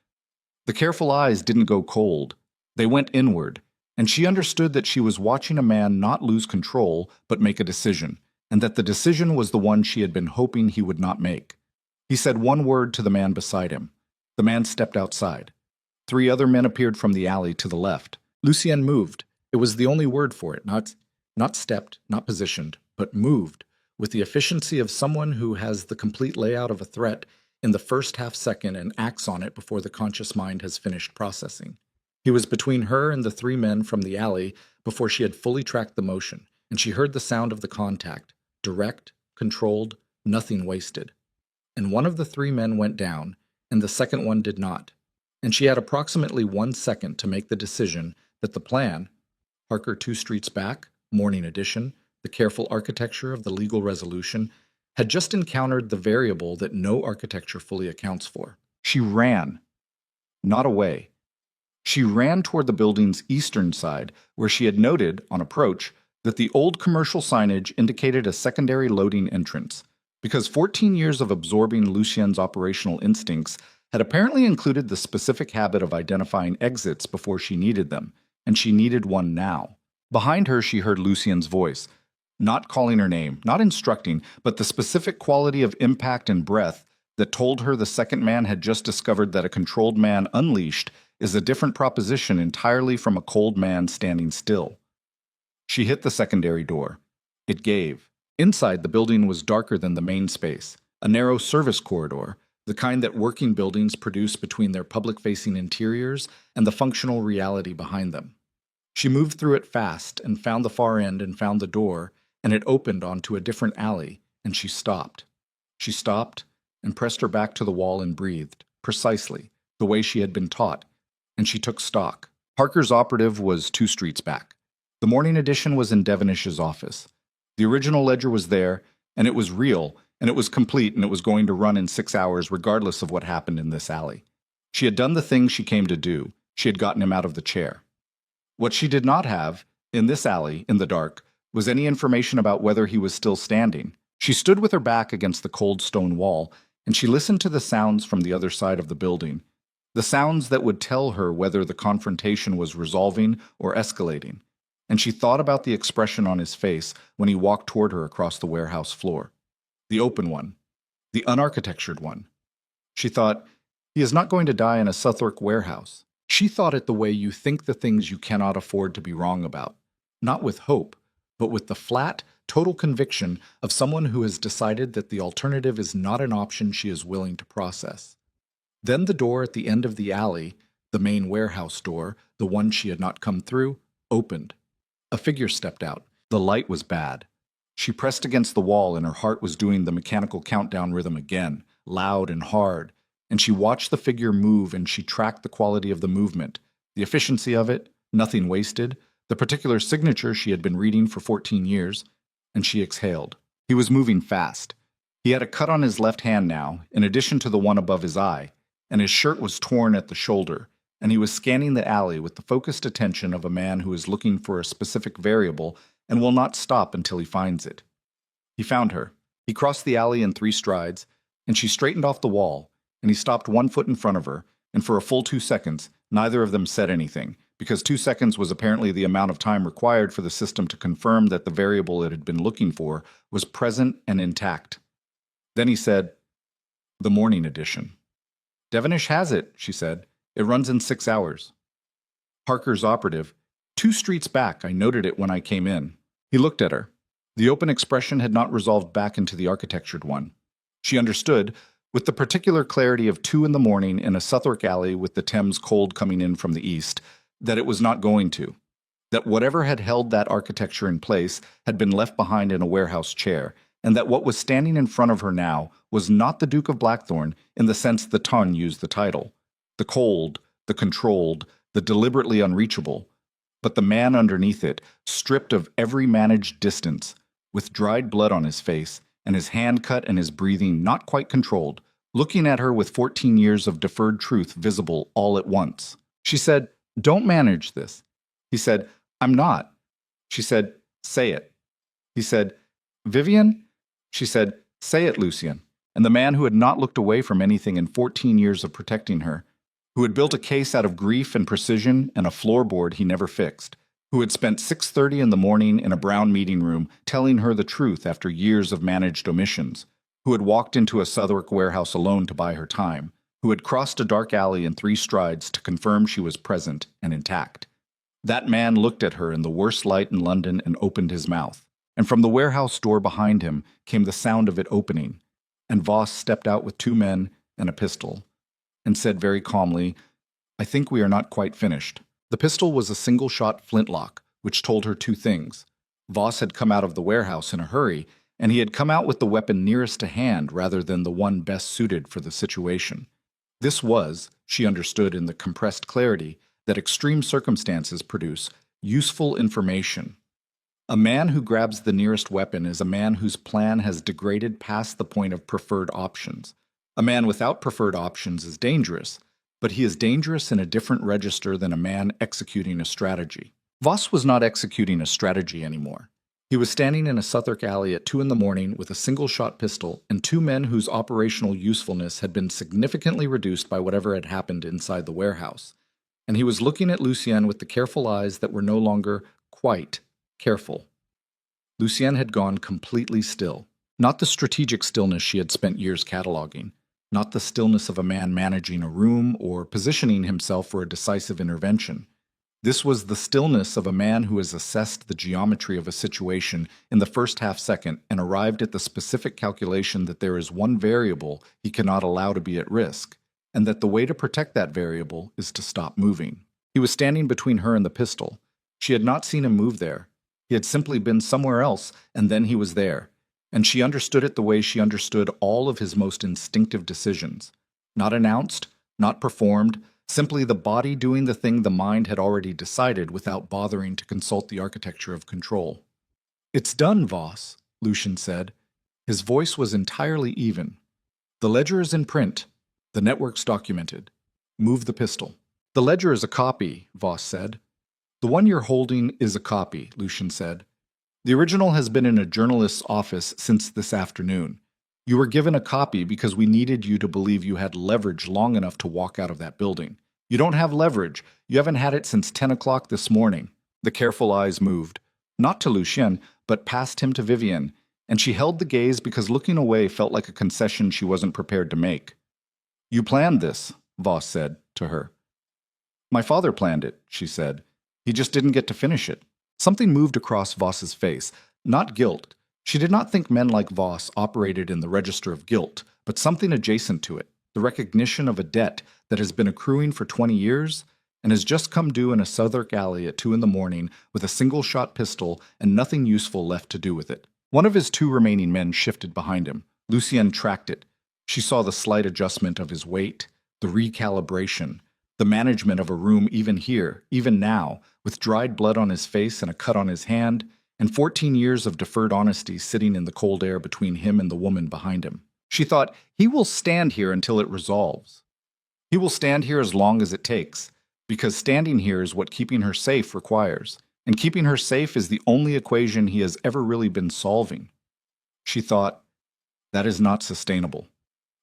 [SPEAKER 1] The careful eyes didn't go cold. They went inward, and she understood that she was watching a man not lose control, but make a decision, and that the decision was the one she had been hoping he would not make. He said one word to the man beside him. The man stepped outside. 3 other men appeared from the alley to the left. Lucien moved. It was the only word for it, not stepped, not positioned, but moved, with the efficiency of someone who has the complete layout of a threat in the first half second and acts on it before the conscious mind has finished processing. He was between her and the 3 men from the alley before she had fully tracked the motion, and she heard the sound of the contact, direct, controlled, nothing wasted. And one of the 3 men went down, and the second one did not. And she had approximately 1 second to make the decision that the plan, Harker 2 streets back, morning edition, the careful architecture of the legal resolution, had just encountered the variable that no architecture fully accounts for. She ran, not away. She ran toward the building's eastern side, where she had noted, on approach, that the old commercial signage indicated a secondary loading entrance, because 14 years of absorbing Lucien's operational instincts had apparently included the specific habit of identifying exits before she needed them, and she needed one now. Behind her she heard Lucien's voice, not calling her name, not instructing, but the specific quality of impact and breath that told her the second man had just discovered that a controlled man unleashed is a different proposition entirely from a cold man standing still. She hit the secondary door. It gave. Inside, the building was darker than the main space, a narrow service corridor, the kind that working buildings produce between their public-facing interiors and the functional reality behind them. She moved through it fast and found the far end and found the door, and it opened onto a different alley, and she stopped. She stopped and pressed her back to the wall and breathed, precisely, the way she had been taught, and she took stock. Harker's operative was 2 streets back. The morning edition was in Devenish's office. The original ledger was there, and it was real, and it was complete, and it was going to run in 6 hours regardless of what happened in this alley. She had done the thing she came to do. She had gotten him out of the chair. What she did not have, in this alley, in the dark, was any information about whether he was still standing. She stood with her back against the cold stone wall, and she listened to the sounds from the other side of the building, the sounds that would tell her whether the confrontation was resolving or escalating. And she thought about the expression on his face when he walked toward her across the warehouse floor. The open one. The unarchitectured one. She thought, he is not going to die in a Southwark warehouse. She thought it the way you think the things you cannot afford to be wrong about. Not with hope, but with the flat, total conviction of someone who has decided that the alternative is not an option she is willing to process. Then the door at the end of the alley, the main warehouse door, the one she had not come through, opened. A figure stepped out. The light was bad. She pressed against the wall and her heart was doing the mechanical countdown rhythm again, loud and hard, and she watched the figure move and she tracked the quality of the movement, the efficiency of it, nothing wasted, the particular signature she had been reading for 14 years, and she exhaled. He was moving fast. He had a cut on his left hand now, in addition to the one above his eye, and his shirt was torn at the shoulder, and he was scanning the alley with the focused attention of a man who is looking for a specific variable and will not stop until he finds it. He found her. He crossed the alley in 3 strides, and she straightened off the wall, and he stopped 1 foot in front of her, and for a full 2 seconds, neither of them said anything, because 2 seconds was apparently the amount of time required for the system to confirm that the variable it had been looking for was present and intact. Then he said, "The morning edition." "Devenish has it," she said. "It runs in 6 hours." Harker's operative, 2 streets back, I noted it when I came in. He looked at her. The open expression had not resolved back into the architectured one. She understood, with the particular clarity of 2 in the morning in a Southwark alley with the Thames cold coming in from the east, that it was not going to. That whatever had held that architecture in place had been left behind in a warehouse chair, and that what was standing in front of her now was not the Duke of Blackthorn in the sense the Ton used the title. The cold, the controlled, the deliberately unreachable, but the man underneath it, stripped of every managed distance, with dried blood on his face, and his hand cut and his breathing not quite controlled, looking at her with 14 years of deferred truth visible all at once. She said, "Don't manage this." He said, "I'm not." She said, "Say it." He said, "Vivian?" She said, "Say it, Lucien." And the man who had not looked away from anything in 14 years of protecting her, who had built a case out of grief and precision and a floorboard he never fixed, who had spent 6:30 in the morning in a brown meeting room telling her the truth after years of managed omissions, who had walked into a Southwark warehouse alone to buy her time, who had crossed a dark alley in 3 strides to confirm she was present and intact. That man looked at her in the worst light in London and opened his mouth. And from the warehouse door behind him came the sound of it opening, and Voss stepped out with 2 men and a pistol, and said very calmly, "I think we are not quite finished." The pistol was a single-shot flintlock, which told her 2 things. Voss had come out of the warehouse in a hurry, and he had come out with the weapon nearest to hand rather than the one best suited for the situation. This was, she understood in the compressed clarity that extreme circumstances produce, useful information. A man who grabs the nearest weapon is a man whose plan has degraded past the point of preferred options. A man without preferred options is dangerous, but he is dangerous in a different register than a man executing a strategy. Voss was not executing a strategy anymore. He was standing in a Southwark alley at 2 in the morning with a single-shot pistol and 2 men whose operational usefulness had been significantly reduced by whatever had happened inside the warehouse. And he was looking at Lucienne with the careful eyes that were no longer quite careful. Lucienne had gone completely still. Not the strategic stillness she had spent years cataloging. Not the stillness of a man managing a room or positioning himself for a decisive intervention. This was the stillness of a man who has assessed the geometry of a situation in the first half-second and arrived at the specific calculation that there is one variable he cannot allow to be at risk, and that the way to protect that variable is to stop moving. He was standing between her and the pistol. She had not seen him move there. He had simply been somewhere else, and then he was there. And she understood it the way she understood all of his most instinctive decisions. Not announced, not performed, simply the body doing the thing the mind had already decided without bothering to consult the architecture of control. "It's done, Voss," Lucian said. His voice was entirely even. "The ledger is in print. The network's documented. Move the pistol." "The ledger is a copy," Voss said. "The one you're holding is a copy," Lucian said. "The original has been in a journalist's office since this afternoon. You were given a copy because we needed you to believe you had leverage long enough to walk out of that building. You don't have leverage. You haven't had it since 10 o'clock this morning." The careful eyes moved, not to Lucien, but past him to Vivienne, and she held the gaze because looking away felt like a concession she wasn't prepared to make. "You planned this," Voss said to her. "My father planned it," she said. "He just didn't get to finish it." Something moved across Voss's face, not guilt. She did not think men like Voss operated in the register of guilt, but something adjacent to it, the recognition of a debt that has been accruing for 20 years and has just come due in a Southwark alley at 2 in the morning with a single-shot pistol and nothing useful left to do with it. One of his 2 remaining men shifted behind him. Lucienne tracked it. She saw the slight adjustment of his weight, the recalibration, the management of a room even here, even now, with dried blood on his face and a cut on his hand, and 14 years of deferred honesty sitting in the cold air between him and the woman behind him. She thought, he will stand here until it resolves. He will stand here as long as it takes, because standing here is what keeping her safe requires, and keeping her safe is the only equation he has ever really been solving. She thought, that is not sustainable.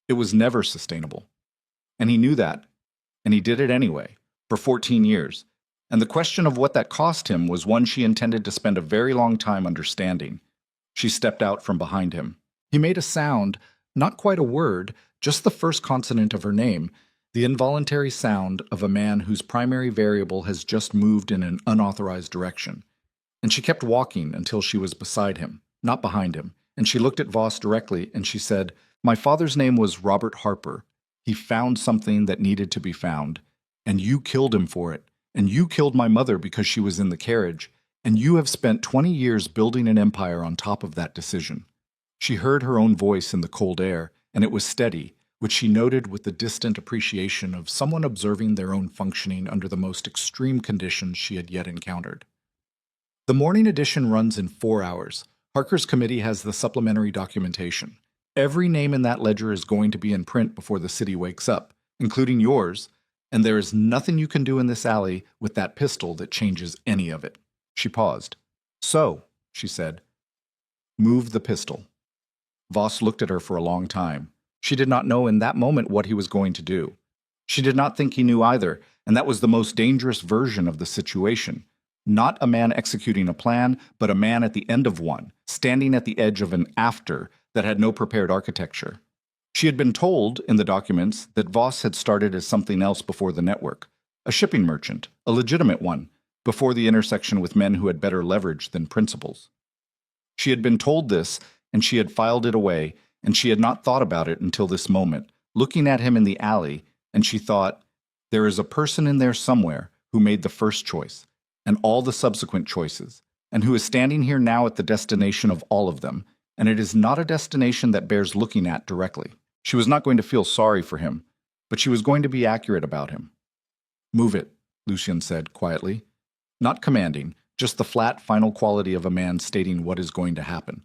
[SPEAKER 1] It was never sustainable. And he knew that, and he did it anyway, for 14 years. And the question of what that cost him was one she intended to spend a very long time understanding. She stepped out from behind him. He made a sound, not quite a word, just the first consonant of her name, the involuntary sound of a man whose primary variable has just moved in an unauthorized direction. And she kept walking until she was beside him, not behind him, and she looked at Voss directly and she said, "My father's name was Robert Harper. He found something that needed to be found, and you killed him for it. And you killed my mother because she was in the carriage, and you have spent 20 years building an empire on top of that decision." She heard her own voice in the cold air, and it was steady, which she noted with the distant appreciation of someone observing their own functioning under the most extreme conditions she had yet encountered. The morning edition runs in 4 hours. Harker's committee has the supplementary documentation. Every name in that ledger is going to be in print before the city wakes up, including yours, and there is nothing you can do in this alley with that pistol that changes any of it. She paused. "So," she said, "move the pistol." Voss looked at her for a long time. She did not know in that moment what he was going to do. She did not think he knew either, and that was the most dangerous version of the situation. Not a man executing a plan, but a man at the end of one, standing at the edge of an after that had no prepared architecture. She had been told, in the documents, that Voss had started as something else before the network, a shipping merchant, a legitimate one, before the intersection with men who had better leverage than principles. She had been told this, and she had filed it away, and she had not thought about it until this moment, looking at him in the alley, and she thought, there is a person in there somewhere who made the first choice, and all the subsequent choices, and who is standing here now at the destination of all of them, and it is not a destination that bears looking at directly. She was not going to feel sorry for him, but she was going to be accurate about him. Move it, Lucien said quietly. Not commanding, just the flat, final quality of a man stating what is going to happen.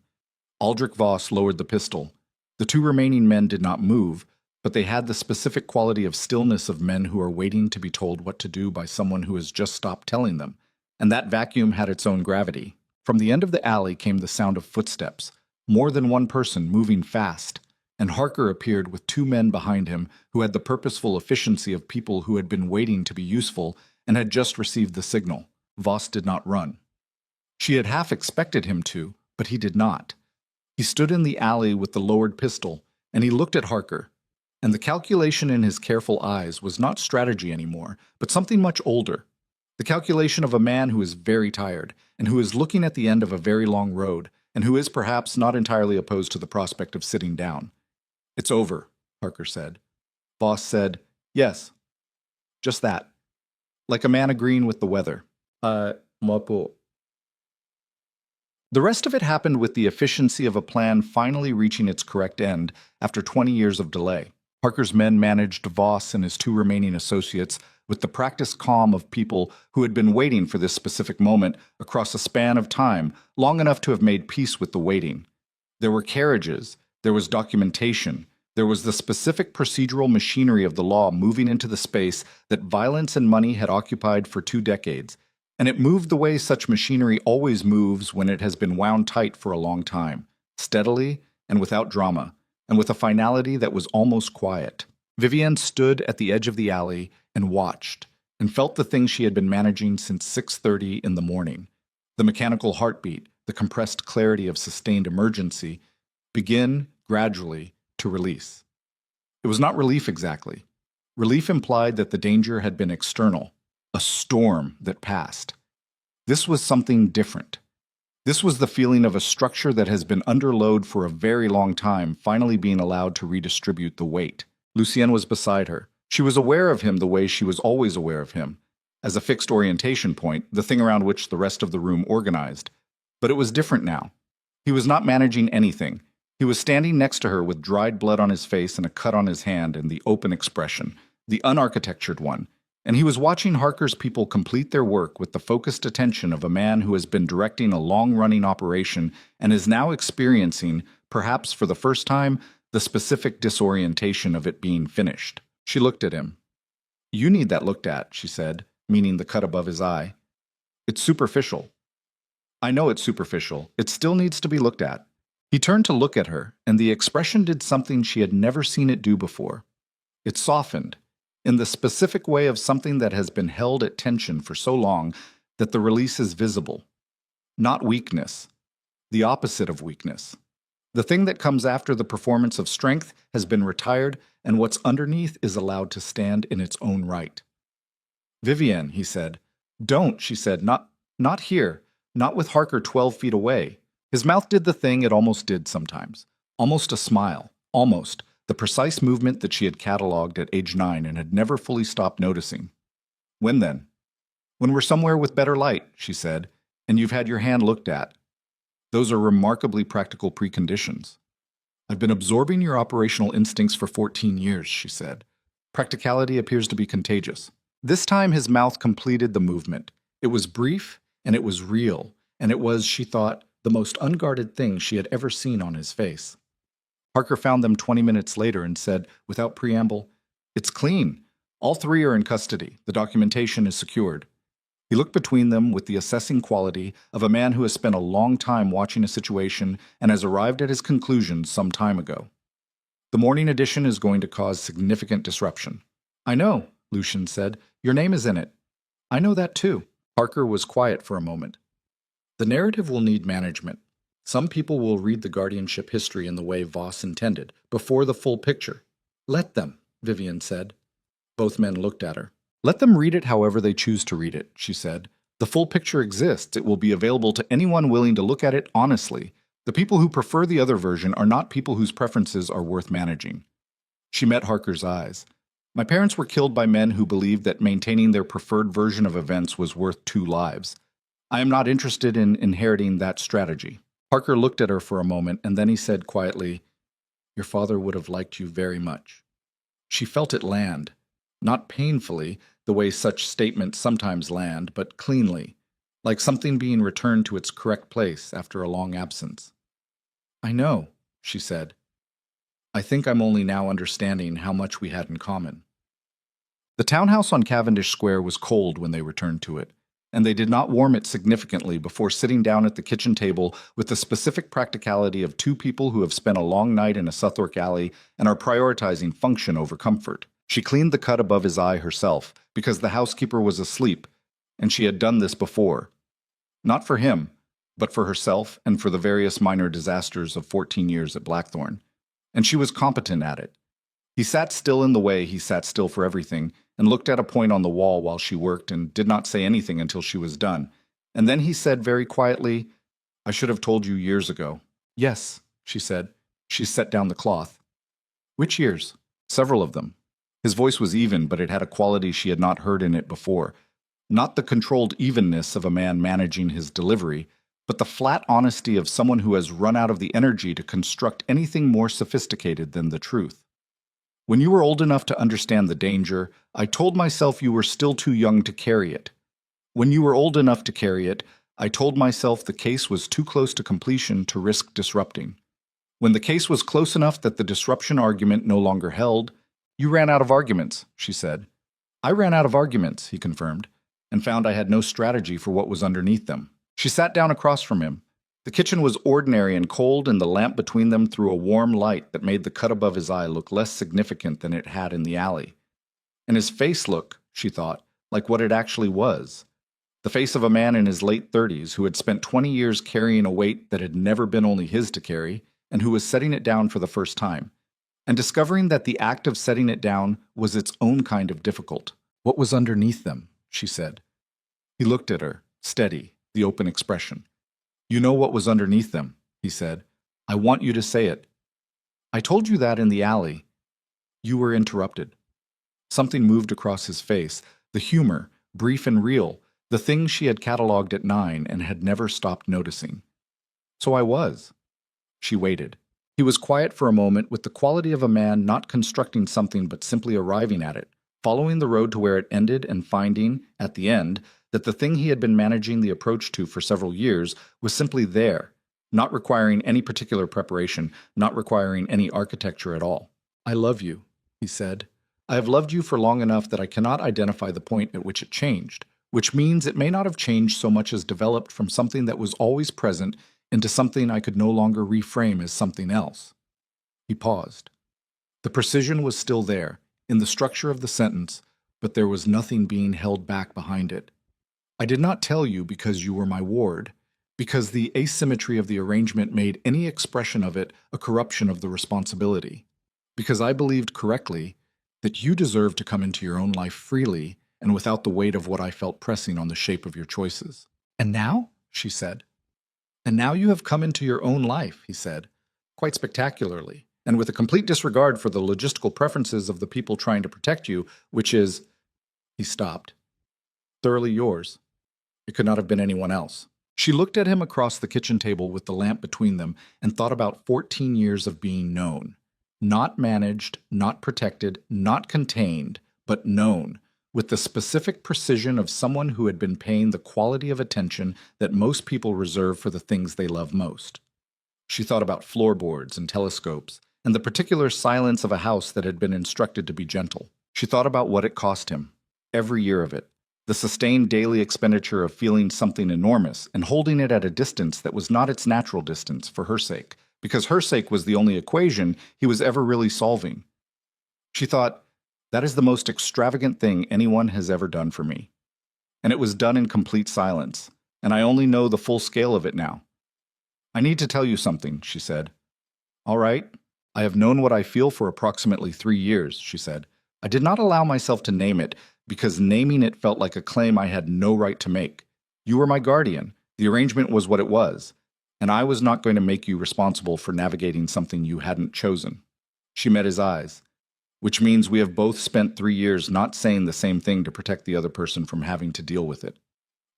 [SPEAKER 1] Aldrich Voss lowered the pistol. The two remaining men did not move, but they had the specific quality of stillness of men who are waiting to be told what to do by someone who has just stopped telling them, and that vacuum had its own gravity. From the end of the alley came the sound of footsteps, more than one person moving fast, and Harker appeared with two men behind him who had the purposeful efficiency of people who had been waiting to be useful and had just received the signal. Voss did not run. She had half expected him to, but he did not. He stood in the alley with the lowered pistol, and he looked at Harker, and the calculation in his careful eyes was not strategy anymore, but something much older. The calculation of a man who is very tired, and who is looking at the end of a very long road, and who is perhaps not entirely opposed to the prospect of sitting down. It's over, Harker said. Voss said, yes. Just that. Like a man agreeing with the weather. Mopo. The rest of it happened with the efficiency of a plan finally reaching its correct end after 20 years of delay. Harker's men managed Voss and his two remaining associates with the practiced calm of people who had been waiting for this specific moment across a span of time long enough to have made peace with the waiting. There were carriages, there was documentation, there was the specific procedural machinery of the law moving into the space that violence and money had occupied for 2 decades, and it moved the way such machinery always moves when it has been wound tight for a long time, steadily and without drama, and with a finality that was almost quiet. Vivienne stood at the edge of the alley and watched, and felt the thing she had been managing since 6:30 in the morning, the mechanical heartbeat, the compressed clarity of sustained emergency, begin, gradually, to release. It was not relief exactly. Relief implied that the danger had been external, a storm that passed. This was something different. This was the feeling of a structure that has been under load for a very long time finally being allowed to redistribute the weight. Lucienne was beside her. She was aware of him the way she was always aware of him, as a fixed orientation point, the thing around which the rest of the room organized. But it was different now. He was not managing anything. He was standing next to her with dried blood on his face and a cut on his hand and the open expression, the unarchitectured one, and he was watching Harker's people complete their work with the focused attention of a man who has been directing a long-running operation and is now experiencing, perhaps for the first time, the specific disorientation of it being finished. She looked at him. You need that looked at, she said, meaning the cut above his eye. It's superficial. I know it's superficial. It still needs to be looked at. He turned to look at her, and the expression did something she had never seen it do before. It softened, in the specific way of something that has been held at tension for so long that the release is visible. Not weakness. The opposite of weakness. The thing that comes after the performance of strength has been retired, and what's underneath is allowed to stand in its own right. Vivienne, he said. Don't, she said. Not here. Not with Harker 12 feet away. His mouth did the thing it almost did sometimes. Almost a smile. Almost. The precise movement that she had catalogued at age 9 and had never fully stopped noticing. When then? When we're somewhere with better light, she said, and you've had your hand looked at. Those are remarkably practical preconditions. I've been absorbing your operational instincts for 14 years, she said. Practicality appears to be contagious. This time his mouth completed the movement. It was brief, and it was real, and it was, she thought, the most unguarded thing she had ever seen on his face. Harker found them 20 minutes later and said, without preamble, It's clean. All 3 are in custody. The documentation is secured. He looked between them with the assessing quality of a man who has spent a long time watching a situation and has arrived at his conclusions some time ago. The morning edition is going to cause significant disruption. I know, Lucien said. Your name is in it. I know that too. Parker was quiet for a moment. The narrative will need management. Some people will read the guardianship history in the way Voss intended, before the full picture. Let them, Vivian said. Both men looked at her. Let them read it however they choose to read it, she said. The full picture exists. It will be available to anyone willing to look at it honestly. The people who prefer the other version are not people whose preferences are worth managing. She met Harker's eyes. My parents were killed by men who believed that maintaining their preferred version of events was worth 2 lives. I am not interested in inheriting that strategy. Parker looked at her for a moment, and then he said quietly, Your father would have liked you very much. She felt it land, not painfully, the way such statements sometimes land, but cleanly, like something being returned to its correct place after a long absence. I know, she said. I think I'm only now understanding how much we had in common. The townhouse on Cavendish Square was cold when they returned to it, and they did not warm it significantly before sitting down at the kitchen table with the specific practicality of 2 people who have spent a long night in a Southwark alley and are prioritizing function over comfort. She cleaned the cut above his eye herself, because the housekeeper was asleep, and she had done this before. Not for him, but for herself and for the various minor disasters of 14 years at Blackthorn. And she was competent at it. He sat still in the way he sat still for everything, and looked at a point on the wall while she worked and did not say anything until she was done. And then he said very quietly, I should have told you years ago. Yes, she said. She set down the cloth. Which years? Several of them. His voice was even, but it had a quality she had not heard in it before. Not the controlled evenness of a man managing his delivery, but the flat honesty of someone who has run out of the energy to construct anything more sophisticated than the truth. When you were old enough to understand the danger, I told myself you were still too young to carry it. When you were old enough to carry it, I told myself the case was too close to completion to risk disrupting. When the case was close enough that the disruption argument no longer held, you ran out of arguments, she said. I ran out of arguments, he confirmed, and found I had no strategy for what was underneath them. She sat down across from him. The kitchen was ordinary and cold, and the lamp between them threw a warm light that made the cut above his eye look less significant than it had in the alley. And his face look, she thought, like what it actually was. The face of a man in his late 30s who had spent 20 years carrying a weight that had never been only his to carry, and who was setting it down for the first time, and discovering that the act of setting it down was its own kind of difficult. What was underneath them? She said. He looked at her, steady, the open expression. You know what was underneath them, he said. I want you to say it. I told you that in the alley. You were interrupted. Something moved across his face, the humor, brief and real, the things she had catalogued at 9 and had never stopped noticing. So I was. She waited. He was quiet for a moment, with the quality of a man not constructing something but simply arriving at it, following the road to where it ended and finding, at the end, that the thing he had been managing the approach to for several years was simply there, not requiring any particular preparation, not requiring any architecture at all. I love you, he said. I have loved you for long enough that I cannot identify the point at which it changed, which means it may not have changed so much as developed from something that was always present into something I could no longer reframe as something else. He paused. The precision was still there, in the structure of the sentence, but there was nothing being held back behind it. I did not tell you because you were my ward, because the asymmetry of the arrangement made any expression of it a corruption of the responsibility, because I believed correctly that you deserved to come into your own life freely and without the weight of what I felt pressing on the shape of your choices. And now? She said. And now you have come into your own life, he said, quite spectacularly, and with a complete disregard for the logistical preferences of the people trying to protect you, which is, he stopped, thoroughly yours. It could not have been anyone else. She looked at him across the kitchen table with the lamp between them and thought about 14 years of being known. Not managed, not protected, not contained, but known, with the specific precision of someone who had been paying the quality of attention that most people reserve for the things they love most. She thought about floorboards and telescopes, and the particular silence of a house that had been instructed to be gentle. She thought about what it cost him, every year of it, the sustained daily expenditure of feeling something enormous and holding it at a distance that was not its natural distance for her sake, because her sake was the only equation he was ever really solving. She thought, that is the most extravagant thing anyone has ever done for me. and it was done in complete silence, and I only know the full scale of it now. I need to tell you something, she said. All right. I have known what I feel for approximately 3 years, she said. I did not allow myself to name it because naming it felt like a claim I had no right to make. You were my guardian. The arrangement was what it was, and I was not going to make you responsible for navigating something you hadn't chosen. She met his eyes, which means we have both spent 3 years not saying the same thing to protect the other person from having to deal with it.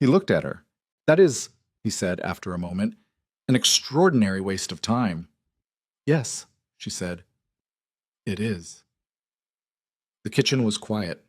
[SPEAKER 1] He looked at her. That is, he said after a moment, an extraordinary waste of time. Yes, she said. It is. The kitchen was quiet.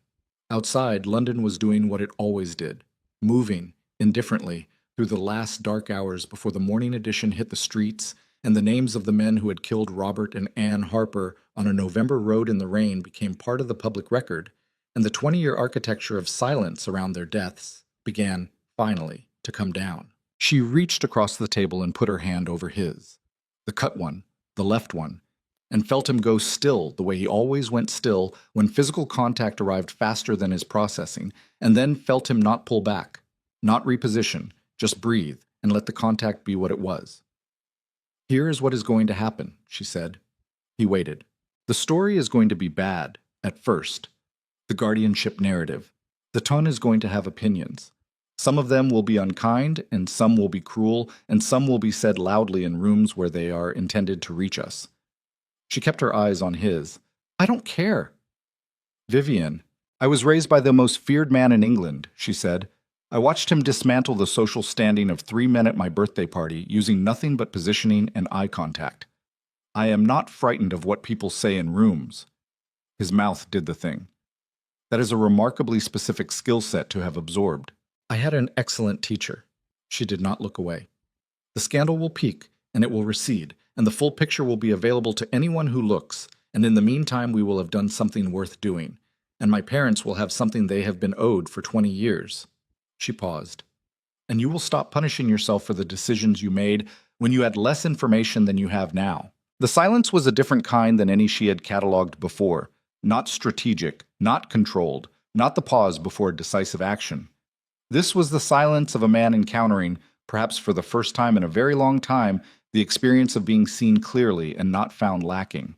[SPEAKER 1] Outside, London was doing what it always did, moving, indifferently, through the last dark hours before the morning edition hit the streets and the names of the men who had killed Robert and Ann Harper on a November road in the rain became part of the public record, and the 20-year architecture of silence around their deaths began, finally, to come down. She reached across the table and put her hand over his, the cut one, the left one, and felt him go still the way he always went still when physical contact arrived faster than his processing, and then felt him not pull back, not reposition, just breathe and let the contact be what it was. Here is what is going to happen, she said. He waited. The story is going to be bad, at first. The guardianship narrative. The ton is going to have opinions. Some of them will be unkind, and some will be cruel, and some will be said loudly in rooms where they are intended to reach us. She kept her eyes on his. I don't care. Vivian, I was raised by the most feared man in England, she said. I watched him dismantle the social standing of 3 men at my birthday party using nothing but positioning and eye contact. I am not frightened of what people say in rooms. His mouth did the thing. That is a remarkably specific skill set to have absorbed. I had an excellent teacher. She did not look away. The scandal will peak, and it will recede, and the full picture will be available to anyone who looks, and in the meantime we will have done something worth doing, and my parents will have something they have been owed for 20 years. She paused. And you will stop punishing yourself for the decisions you made when you had less information than you have now. The silence was a different kind than any she had catalogued before, not strategic, not controlled, not the pause before decisive action. This was the silence of a man encountering, perhaps for the first time in a very long time, the experience of being seen clearly and not found lacking.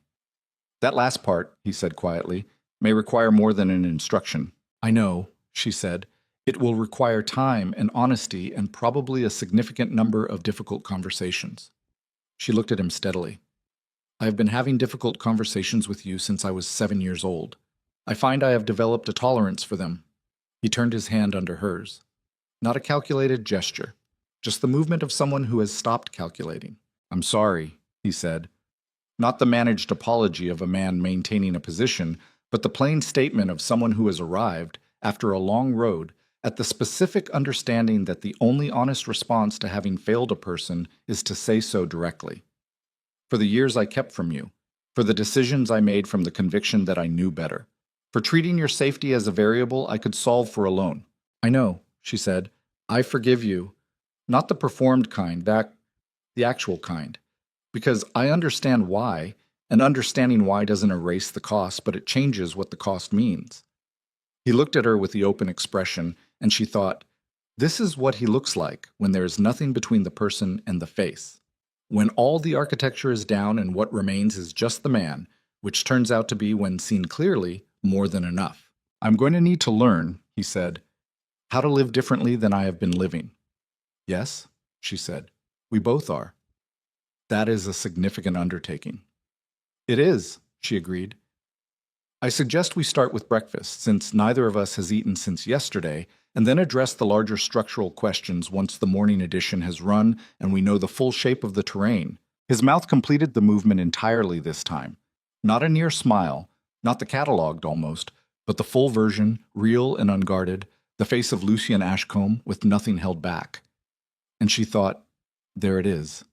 [SPEAKER 1] That last part, he said quietly, may require more than an instruction. I know, she said. It will require time and honesty and probably a significant number of difficult conversations. She looked at him steadily. I have been having difficult conversations with you since I was 7 years old. I find I have developed a tolerance for them. He turned his hand under hers. Not a calculated gesture, just the movement of someone who has stopped calculating. I'm sorry, he said. Not the managed apology of a man maintaining a position, but the plain statement of someone who has arrived, after a long road, at the specific understanding that the only honest response to having failed a person is to say so directly. For the years I kept from you, for the decisions I made from the conviction that I knew better, for treating your safety as a variable I could solve for alone. I know, she said. I forgive you. Not the performed kind, the actual kind. Because I understand why, and understanding why doesn't erase the cost, but it changes what the cost means. He looked at her with the open expression, and she thought, this is what he looks like when there is nothing between the person and the face. When all the architecture is down and what remains is just the man, which turns out to be, when seen clearly, more than enough. I'm going to need to learn, he said, how to live differently than I have been living. Yes, she said, we both are. That is a significant undertaking. It is, she agreed. I suggest we start with breakfast, since neither of us has eaten since yesterday, and then address the larger structural questions once the morning edition has run and we know the full shape of the terrain. His mouth completed the movement entirely this time. Not a near smile, not the catalogued almost, but the full version, real and unguarded, the face of Lucian Ashcombe with nothing held back. And she thought, there it is.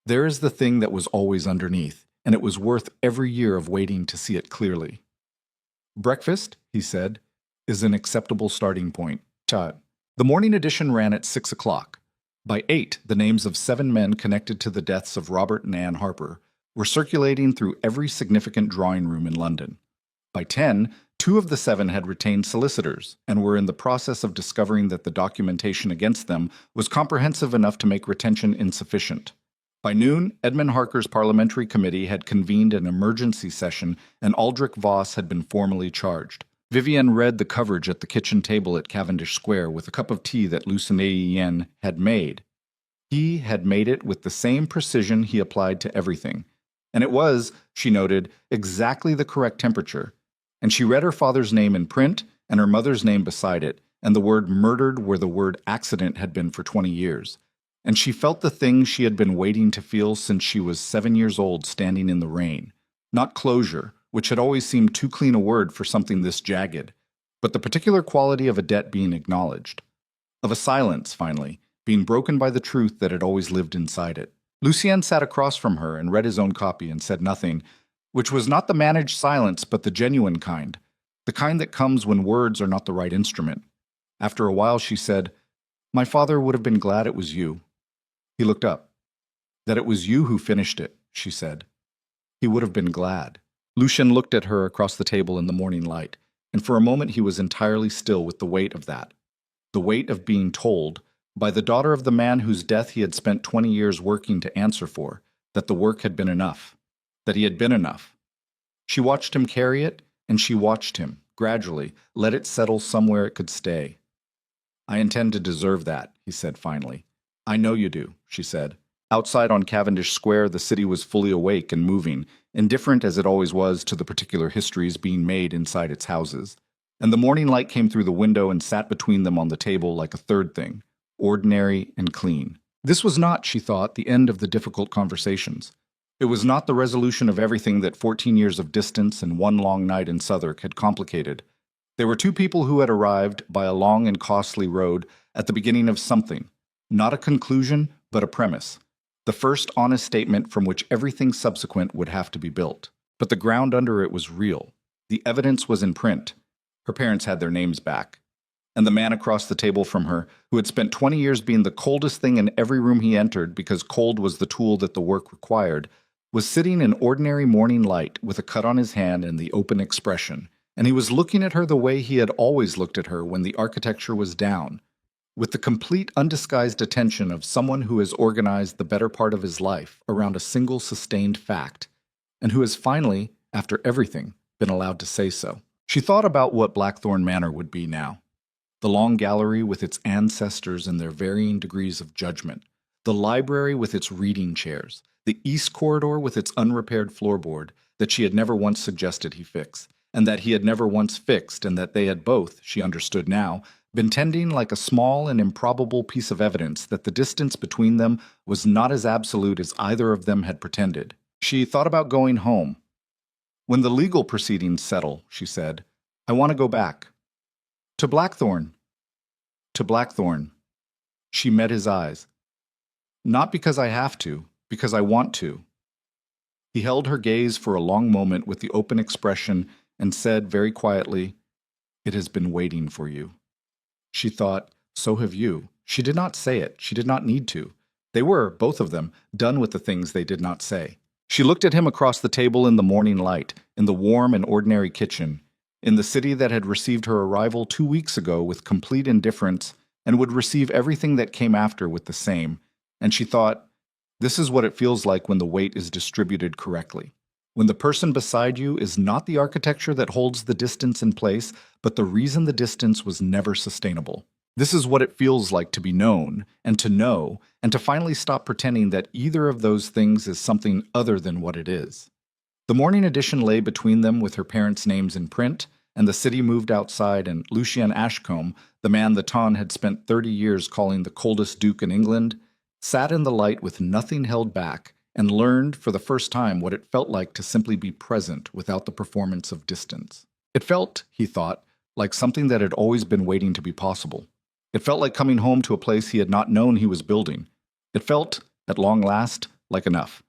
[SPEAKER 1] There is the thing that was always underneath, and it was worth every year of waiting to see it clearly. Breakfast, he said, is an acceptable starting point. The morning edition ran at 6 o'clock. By 8, the names of 7 men connected to the deaths of Robert and Ann Harper were circulating through every significant drawing room in London. By 10, two of the seven had retained solicitors and were in the process of discovering that the documentation against them was comprehensive enough to make retention insufficient. By noon, Edmund Harker's parliamentary committee had convened an emergency session and Aldrich Voss had been formally charged. Vivienne read the coverage at the kitchen table at Cavendish Square with a cup of tea that Lucenay Yen had made. He had made it with the same precision he applied to everything. And it was, she noted, exactly the correct temperature. And she read her father's name in print and her mother's name beside it, and the word murdered where the word accident had been for 20 years. And she felt the thing she had been waiting to feel since she was 7 years old standing in the rain. Not closure, which had always seemed too clean a word for something this jagged, but the particular quality of a debt being acknowledged. Of a silence, finally, being broken by the truth that had always lived inside it. Lucien sat across from her and read his own copy and said nothing, which was not the managed silence but the genuine kind, the kind that comes when words are not the right instrument. After a while she said, "My father would have been glad it was you." He looked up. "That it was you who finished it," she said. "He would have been glad." Lucien looked at her across the table in the morning light, and for a moment he was entirely still with the weight of that. The weight of being told, by the daughter of the man whose death he had spent 20 years working to answer for, that the work had been enough, that he had been enough. She watched him carry it, and she watched him, gradually, let it settle somewhere it could stay. "I intend to deserve that," he said finally. "I know you do," she said. Outside on Cavendish Square, the city was fully awake and moving, indifferent as it always was to the particular histories being made inside its houses. And the morning light came through the window and sat between them on the table like a third thing, ordinary and clean. This was not, she thought, the end of the difficult conversations. It was not the resolution of everything that 14 years of distance and one long night in Southwark had complicated. There were two people who had arrived by a long and costly road at the beginning of something, not a conclusion, but a premise. The first honest statement from which everything subsequent would have to be built. But the ground under it was real. The evidence was in print. Her parents had their names back. And the man across the table from her, who had spent 20 years being the coldest thing in every room he entered because cold was the tool that the work required, was sitting in ordinary morning light with a cut on his hand and the open expression, and he was looking at her the way he had always looked at her when the architecture was down, with the complete undisguised attention of someone who has organized the better part of his life around a single sustained fact, and who has finally, after everything, been allowed to say so. She thought about what Blackthorn Manor would be now. The long gallery with its ancestors and their varying degrees of judgment, the library with its reading chairs, the east corridor with its unrepaired floorboard that she had never once suggested he fix, and that he had never once fixed, and that they had both, she understood now, been tending like a small and improbable piece of evidence that the distance between them was not as absolute as either of them had pretended. She thought about going home. "When the legal proceedings settle," she said, "I want to go back. To Blackthorn. To Blackthorn." She met his eyes. "Not because I have to, because I want to." He held her gaze for a long moment with the open expression and said very quietly, "It has been waiting for you." She thought, so have you. She did not say it. She did not need to. They were, both of them, done with the things they did not say. She looked at him across the table in the morning light, in the warm and ordinary kitchen, in the city that had received her arrival 2 weeks ago with complete indifference and would receive everything that came after with the same, and she thought, this is what it feels like when the weight is distributed correctly. When the person beside you is not the architecture that holds the distance in place, but the reason the distance was never sustainable. This is what it feels like to be known, and to finally stop pretending that either of those things is something other than what it is. The morning edition lay between them with her parents' names in print, and the city moved outside, and Lucien Ashcombe, the man the Ton had spent 30 years calling the coldest duke in England, sat in the light with nothing held back, and learned for the first time what it felt like to simply be present without the performance of distance. It felt, he thought, like something that had always been waiting to be possible. It felt like coming home to a place he had not known he was building. It felt, at long last, like enough.